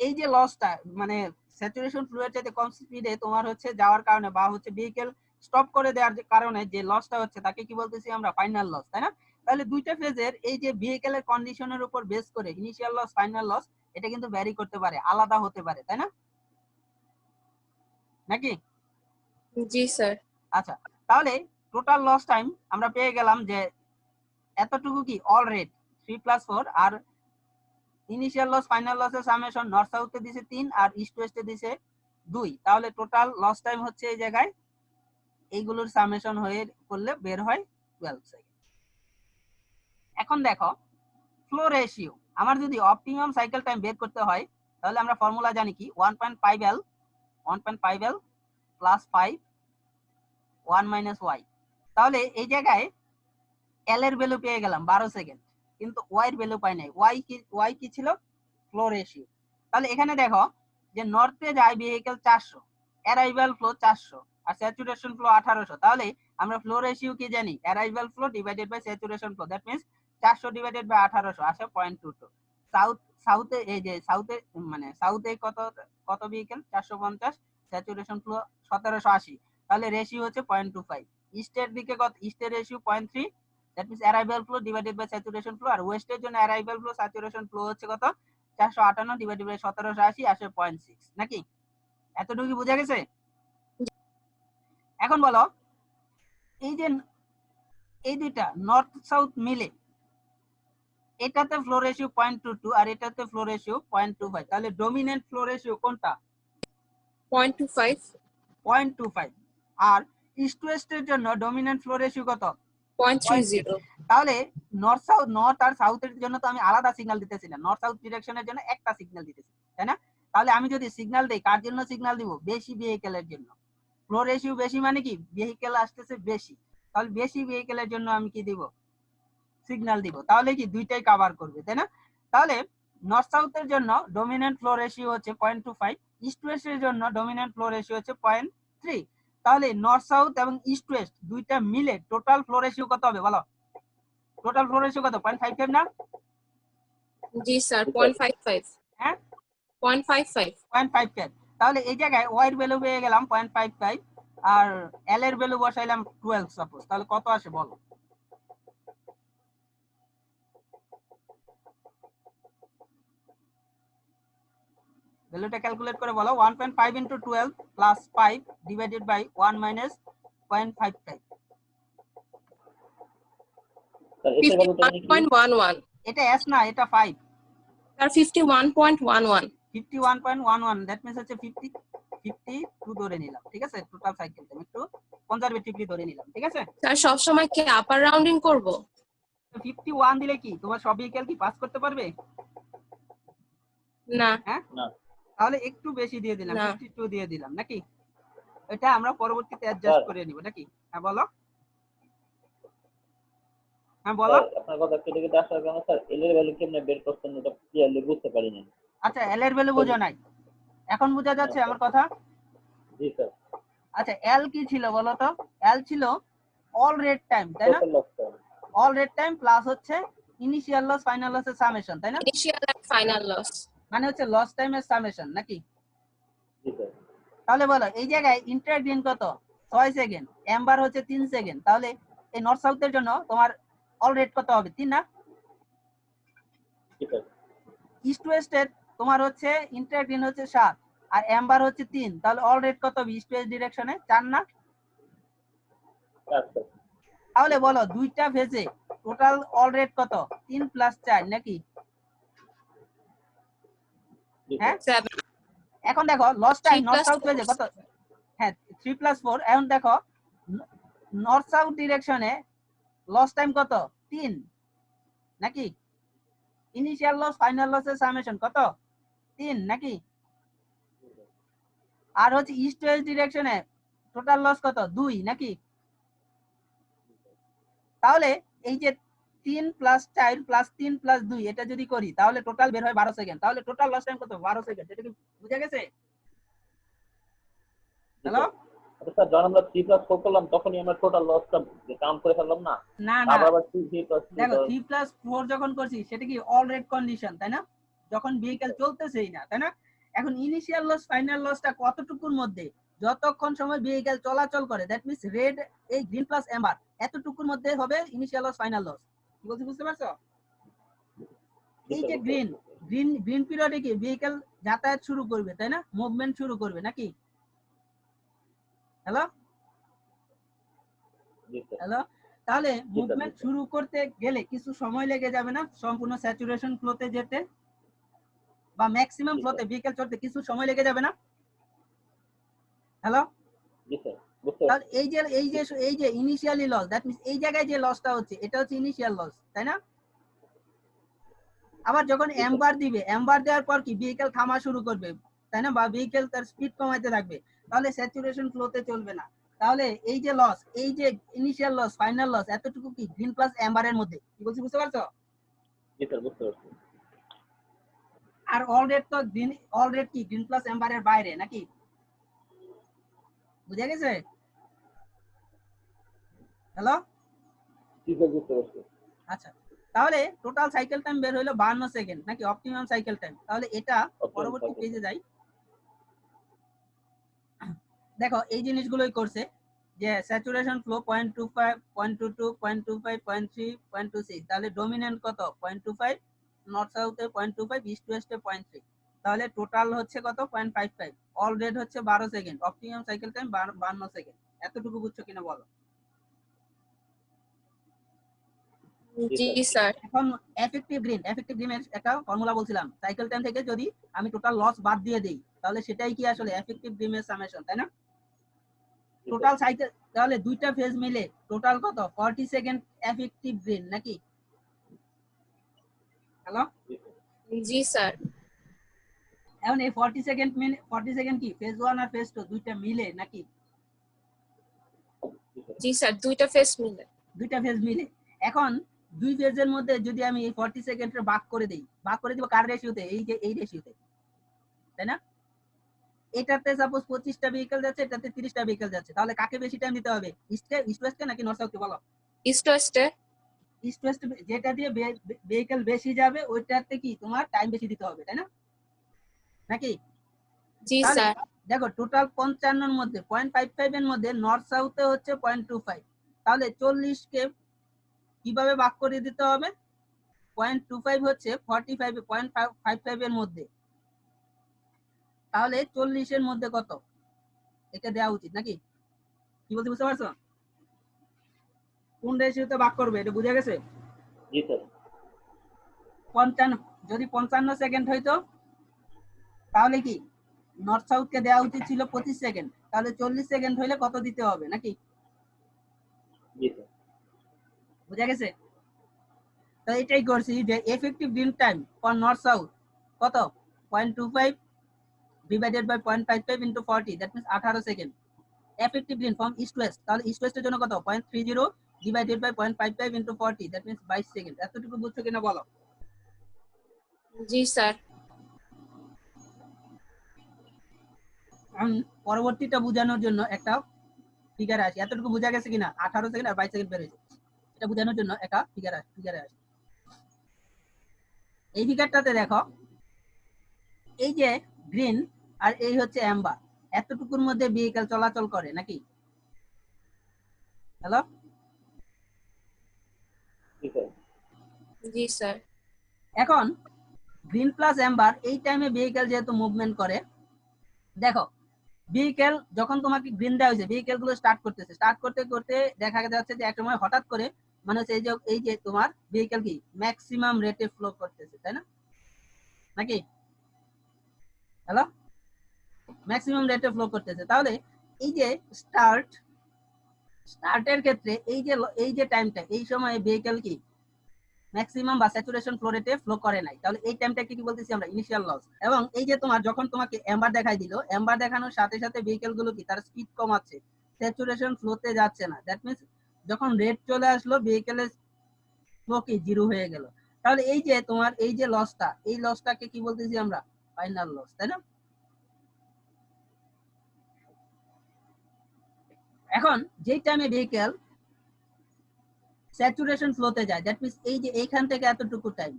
এই যে লসটা মানে স্যাচুরেশন ফ্লুয়ের চাইতে কম স্পিডে তোমার হচ্ছে যাওয়ার কারণে বা হচ্ছে ভেহিকল স্টপ করে দেওয়ার কারণে যে লসটা হচ্ছে তাকে কি বলতেছি আমরা? ফাইনাল লস, তাই না? তাহলে দুইটা ফেজের এই যে ভেহিকলের কন্ডিশনের উপর বেস করে ইনিশিয়াল লস ফাইনাল লস এটা কিন্তু ভ্যারি করতে পারে, আলাদা হতে পারে, তাই না? নাকি? জি স্যার। আচ্ছা তাহলে টোটাল লস টাইম আমরা পেয়ে গেলাম যে এতটুকু কি অল রেট 3 + 4 আর ইনিশিয়াল লস ফাইনাল লসের সামেশন নর্থ সাউথে দিছে 3 আর ইস্ট ওয়েস্টে দিছে 2, তাহলে টোটাল লস টাইম হচ্ছে এই জায়গায় এইগুলোর সামেশন হয়ে করলে বের হয় 12 সেকেন্ড। এখন দেখো ফ্লো রেশিও, আমার যদি অপটিমাম সাইকেল টাইম বের করতে হয় তাহলে আমরা ফর্মুলা জানি কি 1.5L + 5 1 - y। তাহলে এই জায়গায় L এর ভ্যালু পেয়ে গেলাম 12 সেকেন্ড, কিন্তু y এর ভ্যালু পাই নাই। y কি ছিল? Flow ratio. তাহলে এখানে দেখো যে নর্থে যায় ভেহিকল 400, অ্যারাইভাল ফ্লো 400, আর স্যাচুরেশন ফ্লো 1800। তাহলে আমরা ফ্লো রেশিও কি জানি, arrival flow divided by saturation flow, that means 400 divided by 1800 আসে 0.22। সাউথে এই যে সাউথে মানে সাউথে কত কত ভেহিকেল 450, স্যাচুরেশন ফ্লো 1780, তাহলে রেশিও হচ্ছে 0.25। ইস্টের দিকে কত, ইস্টের ratio 0.3, that means arrival flow divided by saturation flow. আর ওয়েস্টের জন্য অ্যারাইভাল ফ্লো স্যাচুরেশন ফ্লো হচ্ছে কত 458 ডিভাইডেড বাই 1780 আসে 0.6 নাকি? এতটুকু বোঝা গেছে? এখন বলো এই যে এই দুইটা নর্থ সাউথ মিলে এটাতে ফ্লো রেশিও 0.22 আর এটাতে ফ্লো রেশিও 0.25, তাহলে ডমিনেন্ট ফ্লো রেশিও কোনটা? 0.25 0.25। আর ইস্ট ওয়েস্টের জন্য ডমিনেন্ট ফ্লো রেশিও কত? 0.30 তাহলে নর্থ সাউথ, নর্থ আর সাউথের জন্য তো আমি আলাদা সিগন্যাল দিতেছি না, নর্থ সাউথ ডিরেকশনের জন্য একটা সিগন্যাল দিতেছি, তাই না? তাহলে আমি যদি সিগন্যাল দেই, কার জন্য সিগন্যাল দিব? বেশি ভেহিকেলের জন্য। ফ্লো রেশিও বেশি মানে কি ভেহিকেল আসতেছে বেশি, তাহলে বেশি ভেহিকেলের জন্য আমি কি দিব? সিগন্যাল দিব। তাহলে কি দুইটাই কভার করবে, তাই না? তাহলে নর্থ সাউথের জন্য ডমিনেন্ট ফ্লো রেশিও হচ্ছে 0.25, ইস্ট ওয়েস্টের জন্য ডমিনেন্ট ফ্লো রেশিও হচ্ছে 0.3। তাহলে নর্থ সাউথ এবং ইস্ট ওয়েস্ট দুইটা মিলে টোটাল ফ্লো রেশিও কত হবে বলো? টোটাল ফ্লো রেশিও কত? 0.55 না? জি স্যার 0.55 হ্যাঁ 0.55 0.55। তাহলে এই জায়গায় ওয়াই এর ভ্যালু পেয়ে গেলাম 0.55 আর এল এর ভ্যালু বসাইলাম 12 সাপোজ, তাহলে কত আসে বলো? ভ্যালুটা ক্যালকুলেট করে বলো। 1.5 into 12 plus 5 divided by 1 minus 0.55। Sir এটার ভ্যালুটা মানে কি? 51.11 এটা এস না, এটা 5। স্যার 51.11 51.11, দ্যাট মিন্স হচ্ছে 52 ধরে নিলাম, ঠিক আছে? টোটাল সাইকেল টাইম একটু কনজারভেটিভলি ধরে নিলাম, ঠিক আছে? স্যার সব সময় কি আপার রাউন্ডিং করব? 51 দিলে কি তোমার সব ভেহিকেল কি পাস করতে পারবে? না হ্যাঁ, না তাহলে একটু বেশি দিয়ে দিলাম, না 52 দিয়ে দিলাম নাকি? এটা আমরা পরবর্তীতে অ্যাডজাস্ট স্যার, করে নিব নাকি? হ্যাঁ বলো, হ্যাঁ বলো। স্যার আপনার কথা কেটে কেটে আসার কারণে স্যার এল এর ভ্যালু কেমনে বের করছেন এটা ক্লিয়ারলি বুঝতে পারিনি। আচ্ছা এল এর ভ্যালু বোঝো নাই, এখন বোঝা যাচ্ছে আমার কথা? জি স্যার। আচ্ছা এল কি ছিল বলো তো? এল ছিল অল রেড টাইম, তাই না? Total loss sir. All red time plus হচ্ছে ইনিশিয়াল লস ফাইনাল লসের সামেশন, তাই না? Initial and final loss. মানে হচ্ছে লস টাইমের সামেশন নাকি? জি স্যার। তাহলে বলো এই জায়গায় ইন্টারগ্রিন কত? 6 সেকেন্ড, এম্বার হচ্ছে 3 সেকেন্ড, তাহলে এই নর্থ সাউথের জন্য তোমার অল রেড কত হবে? 3 না? জি স্যার। ইস্ট ওয়েস্টের তোমার হচ্ছে ইন্টারগ্রিন হচ্ছে 7 আর এম্বার হচ্ছে 3, তাহলে অল রেড কত হবে ইস্ট ওয়েস্ট ডিরেকশনে? 4 না? আচ্ছা তাহলে বলো দুইটা ফেজে টোটাল অল রেড কত? 3 প্লাস 4 নাকি? জি হ্যাঁ, স্যার। 7 এখন দেখো loss time 3 north plus south ফেজে কত? হ্যাঁ 3 প্লাস 4। এখন দেখো নর্থ সাউথ ডিরেকশনে লস টাইম কত? 3 নাকি? ইনিশিয়াল লস ফাইনাল লসের সামেশন কত? 3 নাকি? আর হচ্ছে ইস্ট ওয়েস্ট ডিরেকশনে টোটাল লস কত? 2 নাকি? তাহলে এই যে 3 প্লাস 4 প্লাস 3 প্লাস 2 এটা যদি করি তাহলে টোটাল বের হয় 12 সেকেন্ড, তাহলে টোটাল লস টাইম কত? 12 সেকেন্ড। এটা কি বুঝা গেছে? জি হ্যালো? স্যার। আচ্ছা স্যার যখন আমরা 3+4 করলাম তখনই আমরা টোটাল লসটা কাউন্ট করে ফেললাম না? না না, আবার আবার 3+2 দেখো 3 প্লাস 4 যখন করছি সেটা কি অল রেড কন্ডিশন, তাই না? যখন ভেহিকেল চলতেছেই না, তাই না? এখন ইনিশিয়াল লস ফাইনাল লসটা কতটুকুর মধ্যে? যতক্ষণ সময় ভেহিকেল চলাচল করে, দ্যাট মিন্স রেড এই গ্রিন প্লাস এম্বার এতটুকুর মধ্যে হবে ইনিশিয়াল লস ফাইনাল লস। কি বলছি বুঝতে পারছো? জি এই স্যার, যে বুঝতে গ্রিন পারছি। গ্রিন গ্রিন পিরিয়ডে কি ভেহিকেল যাতায়াত শুরু করবে, তাই না? মুভমেন্ট শুরু করবে নাকি? হ্যালো জি স্যার। হ্যালো, তাহলে জি স্যার, জি মুভমেন্ট স্যার। শুরু করতে গেলে কিছু সময় লেগে যাবে না সম্পূর্ণ স্যাচুরেশন ফ্লোতে যেতে, বা ম্যাক্সিমাম জি ফ্লোতে স্যার। ভেহিকেল চলতে কিছু সময় লেগে যাবে না? হ্যালো, জি স্যার, বুঝতে তাহলে পারছি। এই যে ইনিশিয়ালি লস, দ্যাট মিন্স এই জায়গায় যে লসটা হচ্ছে এটা হচ্ছে ইনিশিয়াল লস, তাই না? আবার যখন জি স্যার। এম্বার দিবে, এম্বার দেওয়ার পর কি ভেহিকেল থামা শুরু করবে, তাই না? বা ভেহিকেল তার স্পিড কমাইতে থাকবে, তাহলে স্যাচুরেশন ফ্লোতে চলবে না। তাহলে এই যে লস, এই যে ইনিশিয়াল লস ফাইনাল লস এতটুকু কি গ্রিন প্লাস এম্বারের মধ্যে। কি বলছি বুঝতে পারছো? জি স্যার, বুঝতে পারছি। আর অল রেড তো গ্রিন, অল রেড কি গ্রিন প্লাস এম্বারের বাইরে নাকি? বুঝে গেছে? হ্যালো, জি স্যার বুঝতে পারছি। আচ্ছা তাহলে টোটাল সাইকেল টাইম বের হলো 52 সেকেন্ড নাকি অপটিমাম সাইকেল টাইম। তাহলে এটা পরবর্তী পেজে যাই। দেখো এই জিনিসগুলোই করছে যে স্যাচুরেশন ফ্লো 0.25 0.22 0.25 0.3 0.26 তাহলে ডমিনেন্ট কত 0.25 নর্থ সাউথে 0.25 ইস্ট ওয়েস্টে 0.3 তাহলে টোটাল হচ্ছে কত 0.55 অল রেট হচ্ছে 12 second optimum cycle time 52 second এতটুকু বুঝছো কিনা বলো জি স্যার। এখন এফেক্টিভ গ্রিনের একটা ফর্মুলা বলছিলাম সাইকেল টাইম থেকে যদি আমি টোটাল লস বাদ দিয়ে দেই তাহলে সেটাই কি আসলে এফেক্টিভ গ্রিনের সামেশন তাই না টোটাল সাইকেল তাহলে দুইটা ফেজ মিলে টোটাল কত 40 সেকেন্ড এফেক্টিভ গ্রিন নাকি হ্যালো জি স্যার। এখন এই 40 সেকেন্ড কি ফেজ 1 আর ফেজ 2 দুইটা মিলে নাকি জি স্যার, দুইটা ফেজ মিলে। দুইটা ফেজ মিলে এখন দুই ফেজের মধ্যে যদি আমি এই 40 সেকেন্ডের ভাগ করে দিব কার রেশিওতে এই যে এই রেশিওতে তাই না এটাতে সাপোজ 25টা ভেহিকল যাচ্ছে এটাতে 30টা ভেহিকল যাচ্ছে তাহলে কাকে বেশি টাইম দিতে হবে ইস্ট ওয়েস্টে নাকি নর্থ সাউথে বলো ইস্ট ওয়েস্টে। ইস্ট ওয়েস্ট যেটা দিয়ে ভেহিকল বেশি যাবে ওইটাতে কি তোমার টাইম বেশি দিতে হবে তাই না নাকি জি স্যার। দেখো টোটাল 55 এর মধ্যে 0.55 এর মধ্যে নর্থ সাউথে হচ্ছে 0.25 তাহলে 40 কে কিভাবে ভাগ করে দিতে হবে 0.25 হচ্ছে 45 0.55 এর মধ্যে তাহলে 40 এর মধ্যে কত এটা দেওয়া উচিত নাকি কি বলতে বুঝতে পারছো কোন রেশিওতে ভাগ করবে এটা বুঝে গেছে জি স্যার 55 যদি 55 সেকেন্ড হইতো তাহলে কি নর্থ সাউথ কে দেওয়া উচিত ছিল 25 সেকেন্ড তাহলে 40 সেকেন্ড হইলে কত দিতে হবে নাকি জি স্যার বুঝে গেছে তো এটাই করছি যে effective green time for north south কত 0.25 divided by 0.55 into 40 that means 18 second effective green from east west তাহলে ইস্ট ওয়েস্টের জন্য কত 0.30 divided by 0.55 into 40 that means 22 second এতটুকু বুঝছো কিনা বলো জি স্যার। পরবর্তীটা বোঝানোর জন্য একটা ফিগার আসে এতটুকু বোঝা গেছে কিনা 18 সেকেন্ড আর 22 সেকেন্ড বের হয়েছে এটা বোঝানোর জন্য একটা ফিগারে আসে এই ফিগারটাতে দেখো এই যে গ্রিন আর এই হচ্ছে অ্যাম্বার এতটুকুর মধ্যে ভেহিকল চলাচল করে নাকি হ্যালো জি স্যার জি স্যার। এখন গ্রিন প্লাস অ্যাম্বার এই টাইমে ভেহিকল যেহেতু মুভমেন্ট করে দেখো ভেহিকল যখন তোমাকে গ্রিন দেওয়া হয়েছে ভেহিকল গুলো স্টার্ট করতে করতে দেখা যাচ্ছে যে একটা সময় হঠাৎ করে মানে হচ্ছে এই যে তোমার ভেহিকল কি ম্যাক্সিমাম রেটে ফ্লো করতেছে তাই না নাকি হ্যালো ম্যাক্সিমাম রেটে ফ্লো করতেছে তাহলে এই যে স্টার্টের ক্ষেত্রে এই যে টাইমটা এই সময় ভেহিকল কি ম্যাক্সিমাম বা স্যাচুরেশন ফ্লো রেটে ফ্লো করে নাই তাহলে এই টাইমটাকে কি বলতেছি আমরা ইনিশিয়াল লস এবং এই যে তোমার যখন তোমাকে এম্বার দেখাই দিল এম্বার দেখানোর সাথে সাথে ভেহিকল গুলো কি তার স্পিড কমাচ্ছে স্যাচুরেশন ফ্লোতে যাচ্ছে না দ্যাট মিন্স যখন রেট চলে আসলো ভেহিকলের ফ্লো কি জিরো হয়ে গেল তাহলে এই যে তোমার এই যে লসটা এই লসটাকে কি বলতেছি আমরা ফাইনাল লস তাই না এখন যেই টাইমে ভেহিকল স্যাচুরেশন ফ্লোতে যায় দ্যাট মিন্স এই যে এইখান থেকে এতটুকু টাইম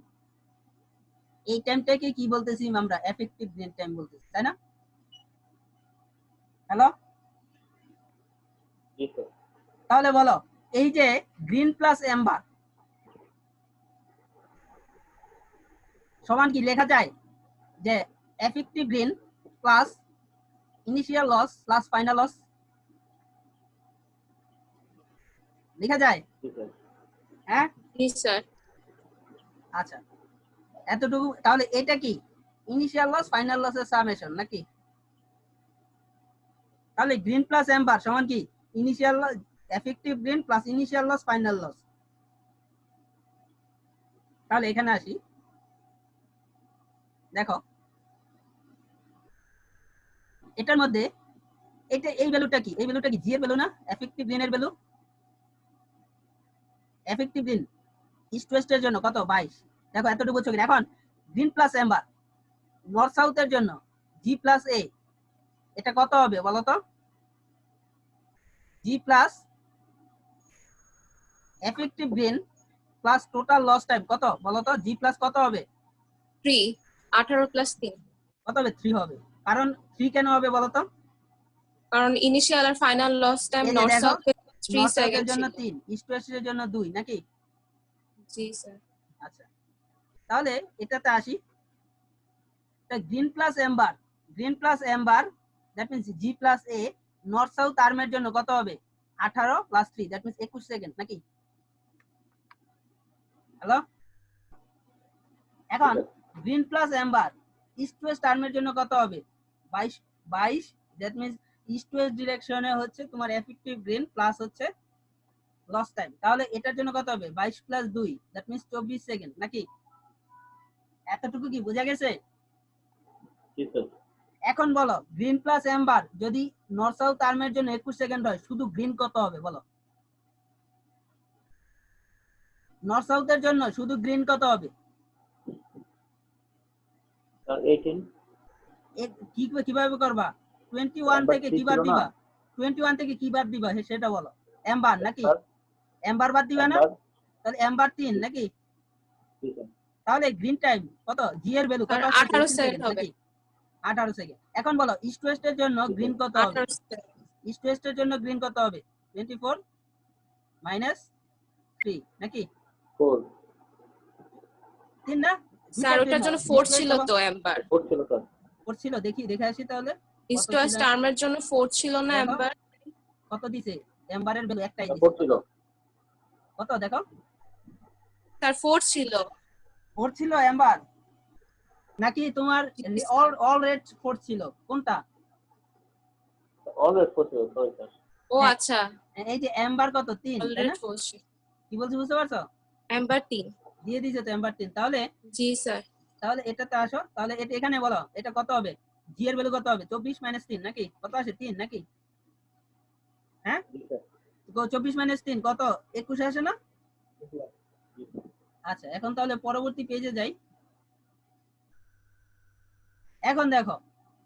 এই টাইমটাকে কি বলতেছি আমরা এফেক্টিভ গ্রিন টাইম বলতেছি তাই না হ্যালো জি স্যার তাহলে বলো এই যে গ্রিন প্লাস এম্বার সমান কি লেখা যায় যে effective green plus initial loss plus final loss লেখা যায় জি স্যার হ্যাঁ জি স্যার। আচ্ছা এতটুকু তাহলে এটা কি ইনিশিয়াল লস ফাইনাল লসের সামেশন নাকি তাহলে গ্রিন প্লাস এম্বার সমান কি initial effective green plus initial loss final loss তাহলে এখানে আসি দেখো এটার মধ্যে এই ভ্যালুটা কি জি এর ভ্যালু না এফেক্টিভ গ্রিনের ভ্যালু এফেক্টিভ গ্রিন ইস্ট ওয়েস্টের জন্য কত 22 দেখো এতটুকু বুঝছো কিনা এখন গ্রিন প্লাস এম্বার নর্থ সাউথের জন্য জি প্লাস এ এটা কত হবে বলো তো জি plus effective green plus total loss time কত বলো তো? জি প্লাস কত হবে? 3 18 প্লাস 3 কত হবে? 3 হবে। কারণ 3 কেন হবে বলো তো? কারণ ইনিশিয়াল আর ফাইনাল লস টাইম এই যে নর্থ দেখো, সাউথে 3 নর্থ সাউথের সেকেন্ড জন্য ছিল। 3, ইস্ট ওয়েস্টের জন্য 2 নাকি? জি স্যার। আচ্ছা, তাহলে এটাতে আসি। Green plus amber, green plus amber that means G plus A north south আর্মের জন্য কত হবে? 18 প্লাস 3 দ্যাট মিন্স 21 সেকেন্ড নাকি? হ্যালো, এখন green plus amber east west আর্মের জন্য কত হবে? 22 দ্যাট মিন্স ইস্ট ওয়েস্ট ডিরেকশনে হচ্ছে তোমার এফেক্টিভ গ্রিন প্লাস হচ্ছে লস টাইম। তাহলে এটার জন্য কত হবে? 22 প্লাস 2 দ্যাট মিন্স 24 সেকেন্ড নাকি? এতটুকু কি বোঝা গেছে? জি স্যার। এখন বলো গ্রিন প্লাস এম্বার যদি নর্থ সাউথ আর্মের জন্য 21 সেকেন্ড হয়, শুধু গ্রিন কত হবে বলো? নর্থ সাউথের জন্য শুধু গ্রিন কত হবে? স্যার 18 কিভাবে করবা? 21 থেকে কি বাদ দিবা? 21 থেকে কি বাদ দিবা সেটা বলো। এম্বার নাকি? এম্বার বাদ দিবা না? তাহলে এম্বার 3 নাকি? জি স্যার। তাহলে গ্রিন টাইম কত? জি এর ভ্যালু কত? 18 সেকেন্ড হবে। নাকি? 18 সেকেন্ড। এখন বলো ইস্ট ওয়েস্টের জন্য গ্রিন কত হবে? 18 সেকেন্ড। ইস্ট ওয়েস্টের জন্য গ্রিন কত হবে? 24 মাইনাস 3 নাকি? 4 3 না? স্যার ওটার জন্য 4 ছিল তো এম্বার। 4 ছিল স্যার। 4 ছিল, দেখে আসি তাহলে ইস্ট ওয়েস্ট আর্মের জন্য 4 ছিল না দেখো, এম্বার? কত দিছে? এম্বারের ভ্যালু একটাই দিছে। 4 ছিল। কত দেখো? স্যার 4 ছিল। 4 ছিল এম্বার নাকি তোমার অল রেড 4 ছিল? কোনটা? অলওয়েজ 4 ছিল, সরি স্যার। ও হ্যাঁ। আচ্ছা, এই যে এম্বার কত? 3 তাই অলরেডি না? 4 ছিল। কি বলছি বুঝতে পারছো? এম্বার 3। দিয়ে দিছে তো এম্বার 3। তাহলে জি স্যার। এটাতে আসো, তাহলে এটা এখানে বলো এটা কত হবে? জি এর ভ্যালু কত হবে? 24 মাইনাস 3 নাকি? কত আসে? 3 নাকি? হ্যাঁ, জি স্যার। 24 মাইনাস 3 কত? 21 আসে না? জি স্যার। আচ্ছা, এখন তাহলে পরবর্তী পেজে যাই। এখন দেখো,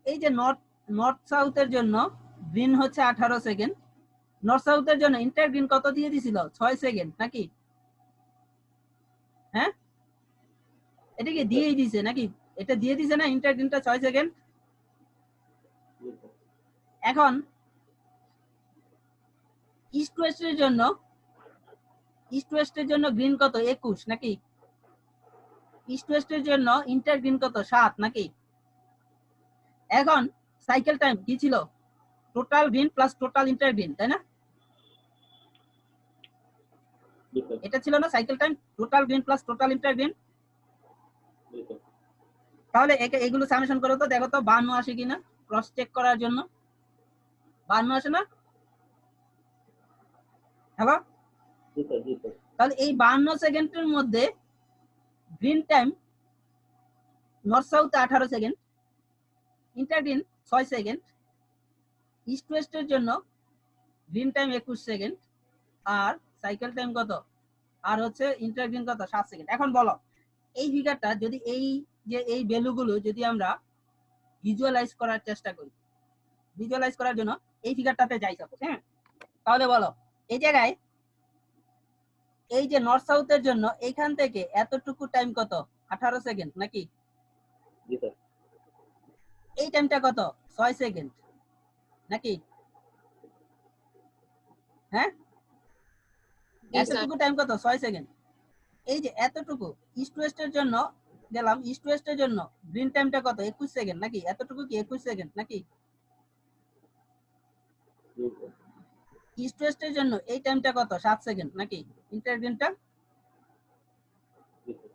এই যে নর্থ সাউথের জন্য গ্রিন হচ্ছে 18 সেকেন্ড, নর্থ সাউথের জন্য ইন্টার গ্রিন কত দিয়ে দিছিল? 6 সেকেন্ড নাকি? হ্যাঁ, এটা কি দিয়েই দিছে নাকি? এটা দিয়ে দিছে না ইন্টার গ্রিনটা 6 সেকেন্ড? জি স্যার। এখন ইস্ট ওয়েস্টের জন্য গ্রিন কত? 21 নাকি? ইস্ট ওয়েস্টের জন্য ইন্টার গ্রিন কত? 7 নাকি? এখন সাইকেল টাইম কি ছিল? Total green plus total inter green, তাই না? জি স্যার। এটা ছিল না cycle time? Total green plus total inter green. জি স্যার। তাহলে এগুলো সামেশন করো তো, দেখো তো 52 আসে কিনা ক্রস চেক করার জন্য। 52 আসে না? হ্যালো, জি স্যার। জি স্যার। তাহলে এই 52 সেকেন্ডের মধ্যে গ্রিন টাইম নর্থ সাউথে 18 second, inter green 6 second, east ওয়েস্টের জন্য গ্রিন টাইম 21 সেকেন্ড, আর সাইকেল টাইম কত? আর হচ্ছে ইন্টার গ্রিন কত? 7 সেকেন্ড। এখন বলো এই ফিগারটা যদি এই ভ্যালুগুলো যদি আমরা ভিজুয়ালাইজ করার চেষ্টা করি, ভিজুয়ালাইজ করার জন্য এই ফিগারটাতে যাই সাপোজ, হ্যাঁ, তাহলে বলো এই জায়গায় এই যে নর্থ সাউথের জন্য এইখান থেকে এতটুকু টাইম কত? 18 সেকেন্ড নাকি? জি স্যার। এই টাইমটা কত? 6 সেকেন্ড নাকি? হ্যাঁ, জি স্যার। এতটুকু টাইম কত? 6 সেকেন্ড। এই যে এতটুকু ইস্ট ওয়েস্টের জন্য গেলাম, ইস্ট ওয়েস্টের জন্য গ্রিন টাইমটা কত? 21 সেকেন্ড নাকি? এতটুকু কি 21 সেকেন্ড নাকি? জি স্যার। ইস্ট ওয়েস্টের জন্য এই টাইমটা কত? 7 সেকেন্ড নাকি? ইন্টার গ্রিনটা। জি স্যার।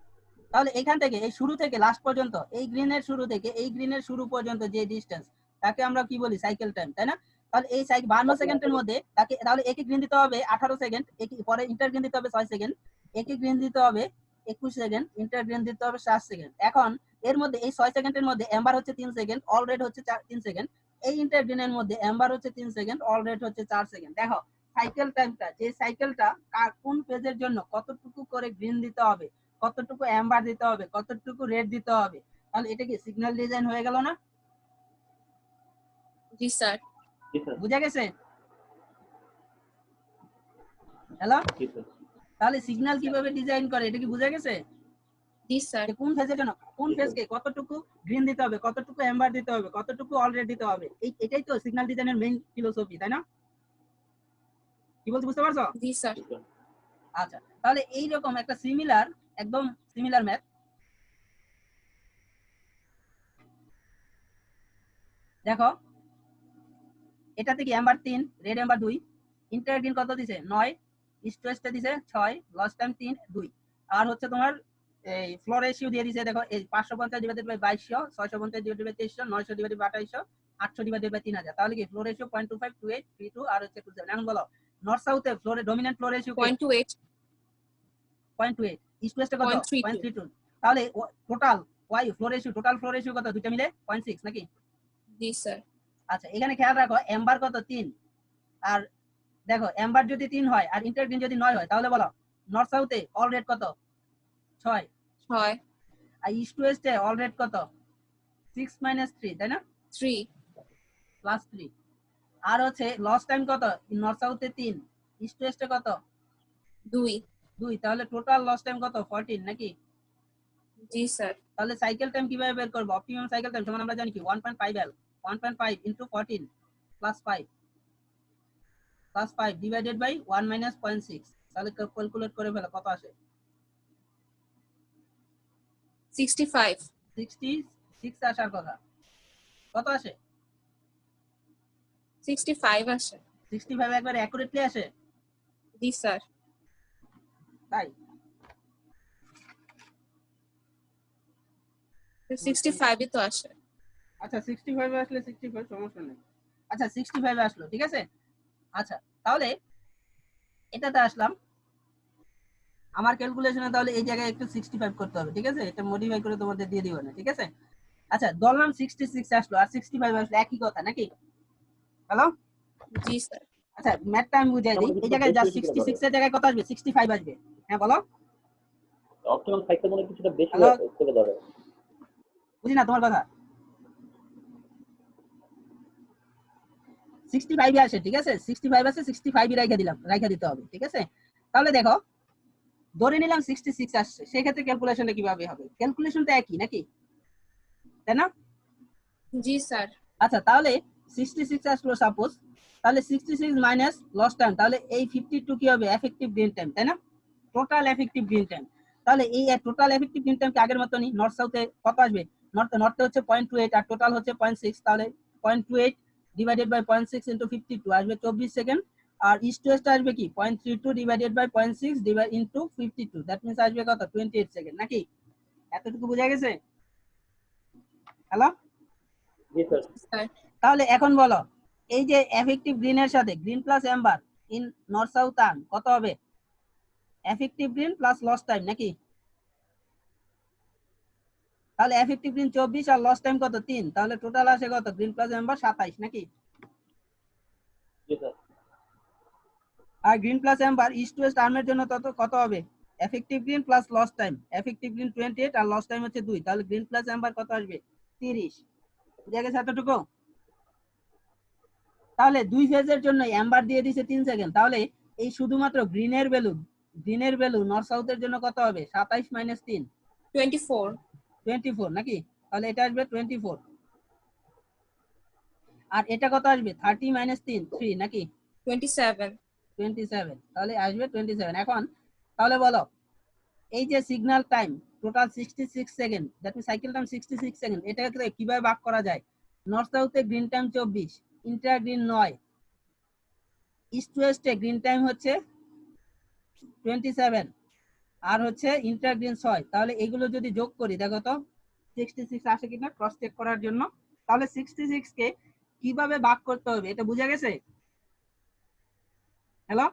তাহলে এখান থেকে এই শুরু থেকে লাস্ট পর্যন্ত এই গ্রিনের শুরু থেকে এই গ্রিনের শুরু পর্যন্ত যে ডিসটেন্স তাকে আমরা কি বলি? সাইকেল টাইম, তাই না? তাহলে এই 52 সেকেন্ডের মধ্যে তাকে তাহলে একে গ্রিন দিতে হবে 18 সেকেন্ড, একে পরে ইন্টার গ্রিন দিতে হবে 6 সেকেন্ড, একে গ্রিন দিতে হবে 21 সেকেন্ড, ইন্টার গ্রিন দিতে হবে 7 সেকেন্ড। এখন এর মধ্যে এই 6 সেকেন্ডের মধ্যে এম্বার হচ্ছে 3 সেকেন্ড, অল রেড হচ্ছে 3 সেকেন্ড, এই ইন্টার গ্রিনের মধ্যে এম্বার হচ্ছে 3 সেকেন্ড, অল রেড হচ্ছে 4 সেকেন্ড। দেখো সাইকেল টাইমটা, যে সাইকেলটা কোন ফেজের জন্য কতটুকু করে গ্রিন দিতে হবে, কতটুকু অ্যাম্বার দিতে হবে, কতটুকু রেড দিতে হবে, তাহলে এটা কি সিগন্যাল ডিজাইন হয়ে গেল না? জি স্যার। জি স্যার। বুঝা গেছে? হ্যালো, জি স্যার। তাহলে সিগন্যাল কিভাবে ডিজাইন করে এটা কি বোঝা গেছে? জি স্যার। যে কোন ফেজের জন্য কোন জি, ফেজকে কতটুকু গ্রিন দিতে হবে, কতটুকু এম্বার দিতে হবে, কতটুকু অলরেড দিতে হবে, এটাই তো সিগন্যাল ডিজাইনের মেইন ফিলোসফি, তাই না? কি বলতে বুঝতে পারছো? জি স্যার। জি স্যার। আচ্ছা, তাহলে এইরকম একটা সিমিলার, একদম সিমিলার ম্যাথ দেখো, এটা থেকে amber 3, red amber 2, inter green কত দিছে 9, ইস্ট ওয়েস্টে দিছে 6, লস্ট টাইম 3 2, আর হচ্ছে তোমার এই ফ্লোর রেশিও দিয়ে দিছে দেখো, এই 550 divided by 2200, 650 divided by 2300, 900 divided by 2800, 800 divided by 3000, তাহলে কি ফ্লোর রেশিও 0.25 28 32 আর হচ্ছে 27। এখন বলো নর্থ সাউথে ফ্লোরে ডমিনেন্ট ফ্লোর রেশিও কি 0.28, 0.28, ইস্ট ওয়েস্টে কত 0.32। 0.32, তাহলে total Y flow ratio, total flow ratio কত দুইটা মিলে 0.6 নাকি? জি স্যার। আচ্ছা, এখানে খেয়াল রাখো এম্বার কত 3, আর দেখো এম্বার যদি 3 হয় আর ইন্টারগ্রিন যদি 9 হয়, তাহলে বলো নর্থ সাউথে অল রেড কত 6, 6, আর ইস্ট ওয়েস্টে অল রেড কত 6 - 3, তাই না? 3, +3, আর হচ্ছে লস টাইম কত নর্থ সাউথে 3, ইস্ট ওয়েস্টে কত 2। 2, তাহলে টোটাল লস টাইম কত 14 নাকি? জি স্যার। তাহলে সাইকেল টাইম কিভাবে বের করব? অপটিমাম সাইকেল টাইম সমান আমরা জানি কি 1.5 L, 1.5 * 14 + 5 ডিভাইডেড বাই 1 - 0.6, তাহলে ক্যালকুলেট করে ফেলো কত আসে? 65, 66 আসার কথা, কত আসে? 65 আসে। 65 একবার অ্যাকুরেটলি আসে, জি স্যার। তাই? 65 তো আসে। আচ্ছা 65 এ আসলে 65 সমস্যা নেই। আচ্ছা 65 এ আসলো, ঠিক আছে? আচ্ছা, তাহলে এটাতে আসলাম, আমার ক্যালকুলেশনে তাহলে এই জায়গায় একটু 65 করতে হবে, ঠিক আছে? এটা মডিফাই করে তোমাদের দিয়ে দিব না, ঠিক আছে? আচ্ছা ধরলাম 66 আসলো আর 65 আসলো, একই কথা নাকি? হ্যালো, জি স্যার। আচ্ছা ম্যাথটা আমি বুঝাই দিই, আমাদের এই কিছুটা জায়গায় বেশি জাস্ট বেশি করে ধরে। 66 এর জায়গায় কত আসবে 65 আসবে, হ্যাঁ বলো। অপটিমাম সাইকেল মনে হয় কিছুটা বেশি হ্যালো, করে ধরে। বুঝি না তোমার কথা। 65 এ আসে, ঠিক আছে? 65 আছে, 65 ই রাইখা দিলাম, রাইখা দিতে হবে, ঠিক আছে? তাহলে দেখো ধরে নিলাম 66 আসছে, সেই ক্ষেত্রে ক্যালকুলেশনটা কিভাবে হবে? ক্যালকুলেশন তো একই নাকি, তাই না? জি স্যার। আচ্ছা, তাহলে 66 আসলো সাপোজ, তাহলে 66 মাইনাস লস টাইম, তাহলে এই 52 কি হবে এফেক্টিভ গ্রিন টাইম, তাই না? টোটাল এফেক্টিভ গ্রিন টাইম, তাহলে এই টোটাল এফেক্টিভ গ্রিন টাইম কি আগের মতনই নর্থ সাউথে কত আসবে? নর্থে হচ্ছে 0.28 আর টোটাল হচ্ছে 0.6, তাহলে 0.28 ডিভাইডেড বাই 0.6 ইনটু 52 আসবে 24 সেকেন্ড, আর ইস্ট ওয়েস্ট আসবে কি 0.32 divided by 0.6 divide into 52, that means আসবে কত 28 সেকেন্ড নাকি? এতটুকু বোঝা গেছে? হ্যালো, জি স্যার। স্যার। তাহলে এখন বলো এই যে এফেক্টিভ গ্রিন এর সাথে green plus amber in north south term কত হবে? Effective green plus loss time নাকি? তাহলে এফেক্টিভ গ্রিন 24 আর লস টাইম কত 3, তাহলে টোটাল আসে কত গ্রিন প্লাস এম্বার 27 নাকি? জি স্যার। আর green plus amber east west আর্মের জন্য তত কত হবে? Effective green plus loss time, effective green 28 আর লস টাইম হচ্ছে 2, তাহলে গ্রিন প্লাস এম্বার কত আসবে 30, বুঝা গেছে এতটুকু? তাহলে দুই ফেজের জন্য এম্বার দিয়ে দিয়েছে 3 সেকেন্ড, তাহলে এই শুধুমাত্র গ্রিনের ভ্যালু নর্থ সাউথের জন্য কত হবে 27 - 3 24, 24 নাকি? তাহলে এটা আসবে 24, আর এটা কত আসবে 30 - 3 3 নাকি? 27, 27, তাহলে আসবে 27। এখন তাহলে বলো এই যে signal time total 66 second, that means cycle time 66 second, এটাকে কিভাবে ভাগ করা যায়? নর্থ সাউথে green time 24, inter green 9, east ওয়েস্টে গ্রিন টাইম হচ্ছে 27, আর হচ্ছে ইন্টার গ্রিন 6, তাহলে এগুলো যদি যোগ করি দেখো তো 66 আসে কিনা ক্রস চেক করার জন্য। তাহলে 66 কে কিভাবে ভাগ করতে হবে এটা বুঝা গেছে? হ্যালো,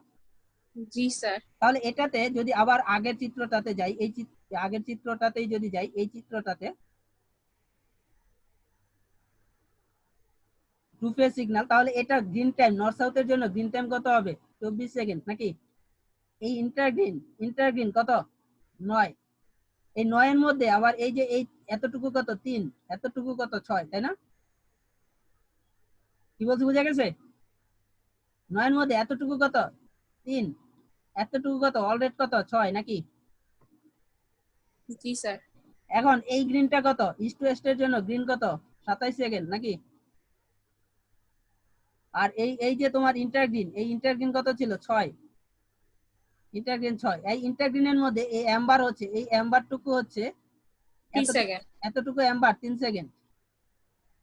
জি স্যার। তাহলে এটাতে যদি আবার আগের চিত্রটাতে যাই, এই আগের চিত্রটাতেই যদি যাই, এই চিত্রটাতে টু ফেজ সিগন্যাল, তাহলে এটা গ্রিন টাইম নর্থ সাউথের জন্য গ্রিন টাইম কত হবে 24 সেকেন্ড নাকি? এই ইন্টার গ্রিন কত 9, এই 9 এর মধ্যে আবার এই যে এই এতটুকু কত 3, এতটুকু কত 6, তাই না? কি বলছি বুঝা গেছে? 9 এর মধ্যে এতটুকু কত 3, এতটুকু কত অলরেড কত 6 নাকি? জি স্যার। এখন এই গ্রিনটা কত ইস্ট টু ওয়েস্টের জন্য গ্রিন কত 27 সেকেন্ড নাকি? আর এই এই যে তোমার ইন্টারগ্রিন, এই ইন্টারগ্রিন কত ছিল 6, ইন্টারগ্রিন 6। এই ইন্টারগ্রিনের মধ্যে এই অ্যাম্বার হচ্ছে, এই অ্যাম্বারটুকু হচ্ছে 3 সেকেন্ড। এতটুকু অ্যাম্বার 3 সেকেন্ড।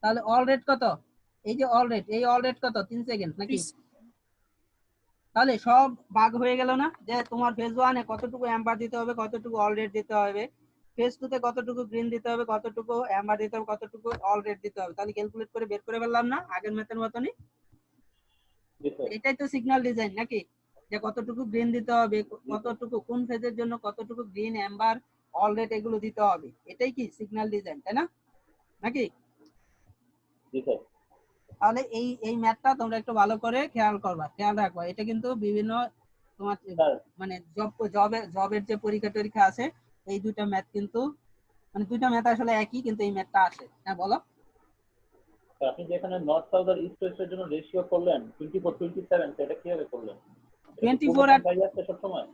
তাহলে অলরেড কত? এই যে অলরেড, এই অলরেড কত 3 সেকেন্ড নাকি? তাহলে সব ভাগ হয়ে গেল না, যে তোমার ফেজ 1 এ কতটুকু অ্যাম্বার দিতে হবে, কতটুকু অলরেড দিতে হবে, ফেজ 2 তে কতটুকু গ্রিন দিতে হবে, কতটুকু অ্যাম্বার দিতে হবে, কতটুকু অলরেড দিতে হবে। তাহলে ক্যালকুলেট করে বের করে ফেললাম না আগের ম্যাথের মতনই? জি স্যার। এটাই তো সিগন্যাল ডিজাইন নাকি, যে কতটুকু গ্রিন দিতে হবে, কতটুকু কোন ফেজের জন্য কতটুকু গ্রিন, অ্যাম্বার, অলরেড এগুলো দিতে হবে। এটাই কি সিগন্যাল ডিজাইন, তাই না নাকি? জি স্যার। তাহলে এই এই ম্যাথটা তোমরা একটু ভালো করে খেয়াল করবা, খেয়াল রাখবা। এটা কিন্তু বিভিন্ন তোমার স্যার মানে জবের যে পরীক্ষা টরীক্ষা আছে, এই দুইটা ম্যাথ কিন্তু মানে দুইটা ম্যাথ আসলে একই, কিন্তু এই ম্যাথটা আসে। হ্যাঁ বলো। আপনি যেখানে নর্থ সাউথ আর ইস্ট ওয়েস্টের জন্য রেশিও করলেন 24 27, সেটা কিভাবে করলেন? এটা কি 24 আর পূর্ণ সংখ্যাই আছে সবসময়?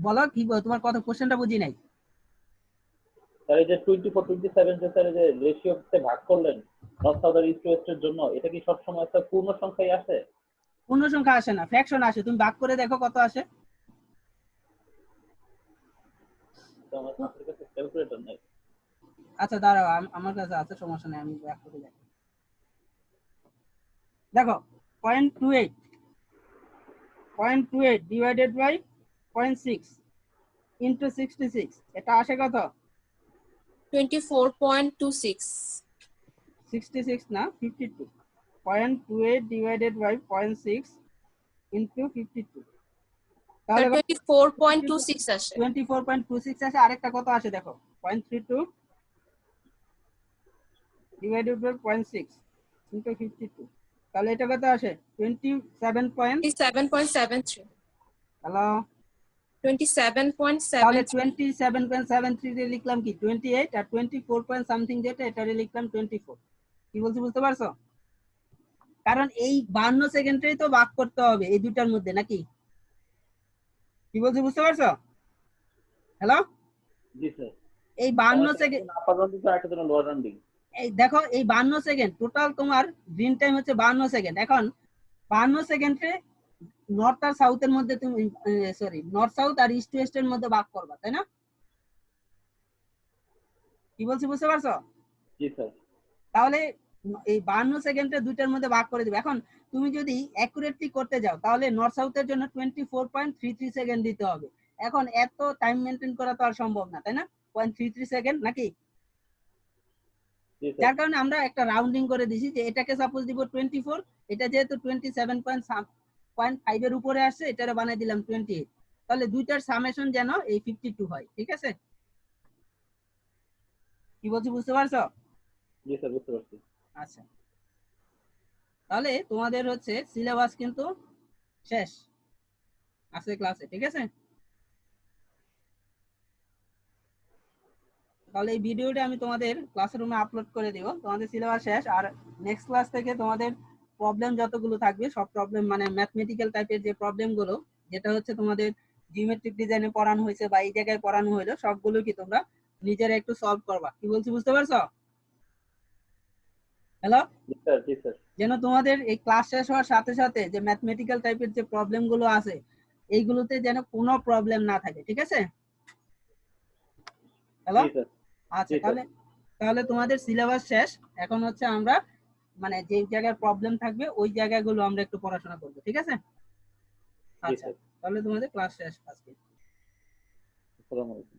বলো কি তোমার কথা, কোশ্চেনটা বুঝি নাই। স্যার এই যে 24 27 যে স্যার এই যে রেশিওতে ভাগ করলেন নর্থ সাউথ আর ইস্ট ওয়েস্টের জন্য, এটা কি সবসময় স্যার পূর্ণ সংখ্যাই আসে? পূর্ণ সংখ্যা আসে না, ফ্র্যাকশন আসে। তুমি ভাগ করে দেখো কত আসে। তো আমার আপনার কাছে ক্যালকুলেটর নাই। আচ্ছা দাঁড়াও, আমার কাছে আছে, সমস্যা নেই, আমি ভাগ করে দেখো। দেখো 0.28 ডিভাইডেড বাই 0.6 ইন্টু 66, এটা আসে কত? 24.26। 66 না 52। 0.28 ডিভাইডেড বাই 0.6 ইন্টু 52, তাহলে 24.26 আসে। 24.26 আসে। আরেকটা কত আসে দেখো, 0.32 ডিভাইডেড বাই 0.6 ইন্টু 52, তাহলে এটা কত আসে 27 পয়েন্ট। 27.73। হ্যালো, 27.73। তাহলে 27.73 রে লিখলাম কি 28, আর 24 পয়েন্ট সামথিং যেটা, এটা রে লিখলাম 24। কি বলছি বুঝতে পারছো? কারণ এই 52 সেকেন্ডেই তো ভাগ করতে হবে এই দুটার মধ্যে নাকি? কি বলছি বুঝতে পারছো? হ্যালো, জি স্যার। এই 52 সেকেন্ড, আপার রাউন্ডিং তো একটা জন্য লোয়ার রাউন্ডিং। এই দেখো এই 52 সেকেন্ড টোটাল তোমার গ্রিন টাইম হচ্ছে 52 সেকেন্ড। এখন 52 সেকেন্ডে নর্থ আর সাউথের মধ্যে তুমি সরি নর্থ সাউথ আর ইস্ট ওয়েস্টের মধ্যে ভাগ করবা, তাই না? কি বলছি বুঝতে পারছো? জি স্যার। তাহলে এই 52 সেকেন্ডে দুইটার মধ্যে ভাগ করে দিবে। এখন তুমি যদি অ্যাকুরেটলি করতে যাও, তাহলে নর্থ সাউথের জন্য 24.33 সেকেন্ড দিতে হবে। এখন এত টাইম মেনটেন করা তো আর সম্ভব না, তাই না? 0.33 সেকেন্ড নাকি? জি স্যার। যার কারণে আমরা একটা রাউন্ডিং করে দিছি, যে এটাকে সাপোজ দিব 24, এটা যেহেতু 27.5 এর উপরে আসছে, এটারে বানাই দিলাম 28। তাহলে দুইটার সামেশন যেন এই 52 হয়। ঠিক আছে? কি বলছি বুঝতে পারছো? জি স্যার বুঝতে পারছি। আচ্ছা, তাহলে তোমাদের হচ্ছে সিলেবাস কিন্তু শেষ আছে ক্লাসে। ঠিক আছে, তাহলে এই ভিডিওটা আমি তোমাদের ক্লাসরুমে আপলোড করে দিব। তোমাদের সিলেবাস শেষ। আর নেক্সট ক্লাস থেকে তোমাদের প্রবলেম যতগুলো থাকবে সব প্রবলেম মানে ম্যাথমেটিক্যাল টাইপের যে প্রবলেমগুলো, যেটা হচ্ছে তোমাদের জিওমেট্রিক ডিজাইনে পড়ানো হয়েছে বা এই জায়গায় পড়ানো হলো, সবগুলো কি তোমরা নিজেরা একটু সলভ করবা। কি বলছি বুঝতে পারছো? হ্যালো, জি স্যার। জি স্যার। যেন তোমাদের এই ক্লাস শেষ হওয়ার সাথে সাথে যে ম্যাথমেটিক্যাল টাইপের যে প্রবলেমগুলো আছে, এইগুলোতে যেন কোনো প্রবলেম না থাকে। ঠিক আছে? হ্যালো, জি স্যার। আচ্ছা, জি স্যার। তাহলে তাহলে তোমাদের সিলেবাস শেষ। এখন হচ্ছে আমরা মানে যে জায়গায় প্রবলেম থাকবে ওই জায়গাগুলো আমরা একটু পড়াশোনা করবো। ঠিক আছে? জি আচ্ছা, স্যার। তাহলে তোমাদের ক্লাস শেষ আজকে। আসসালামু আলাইকুম।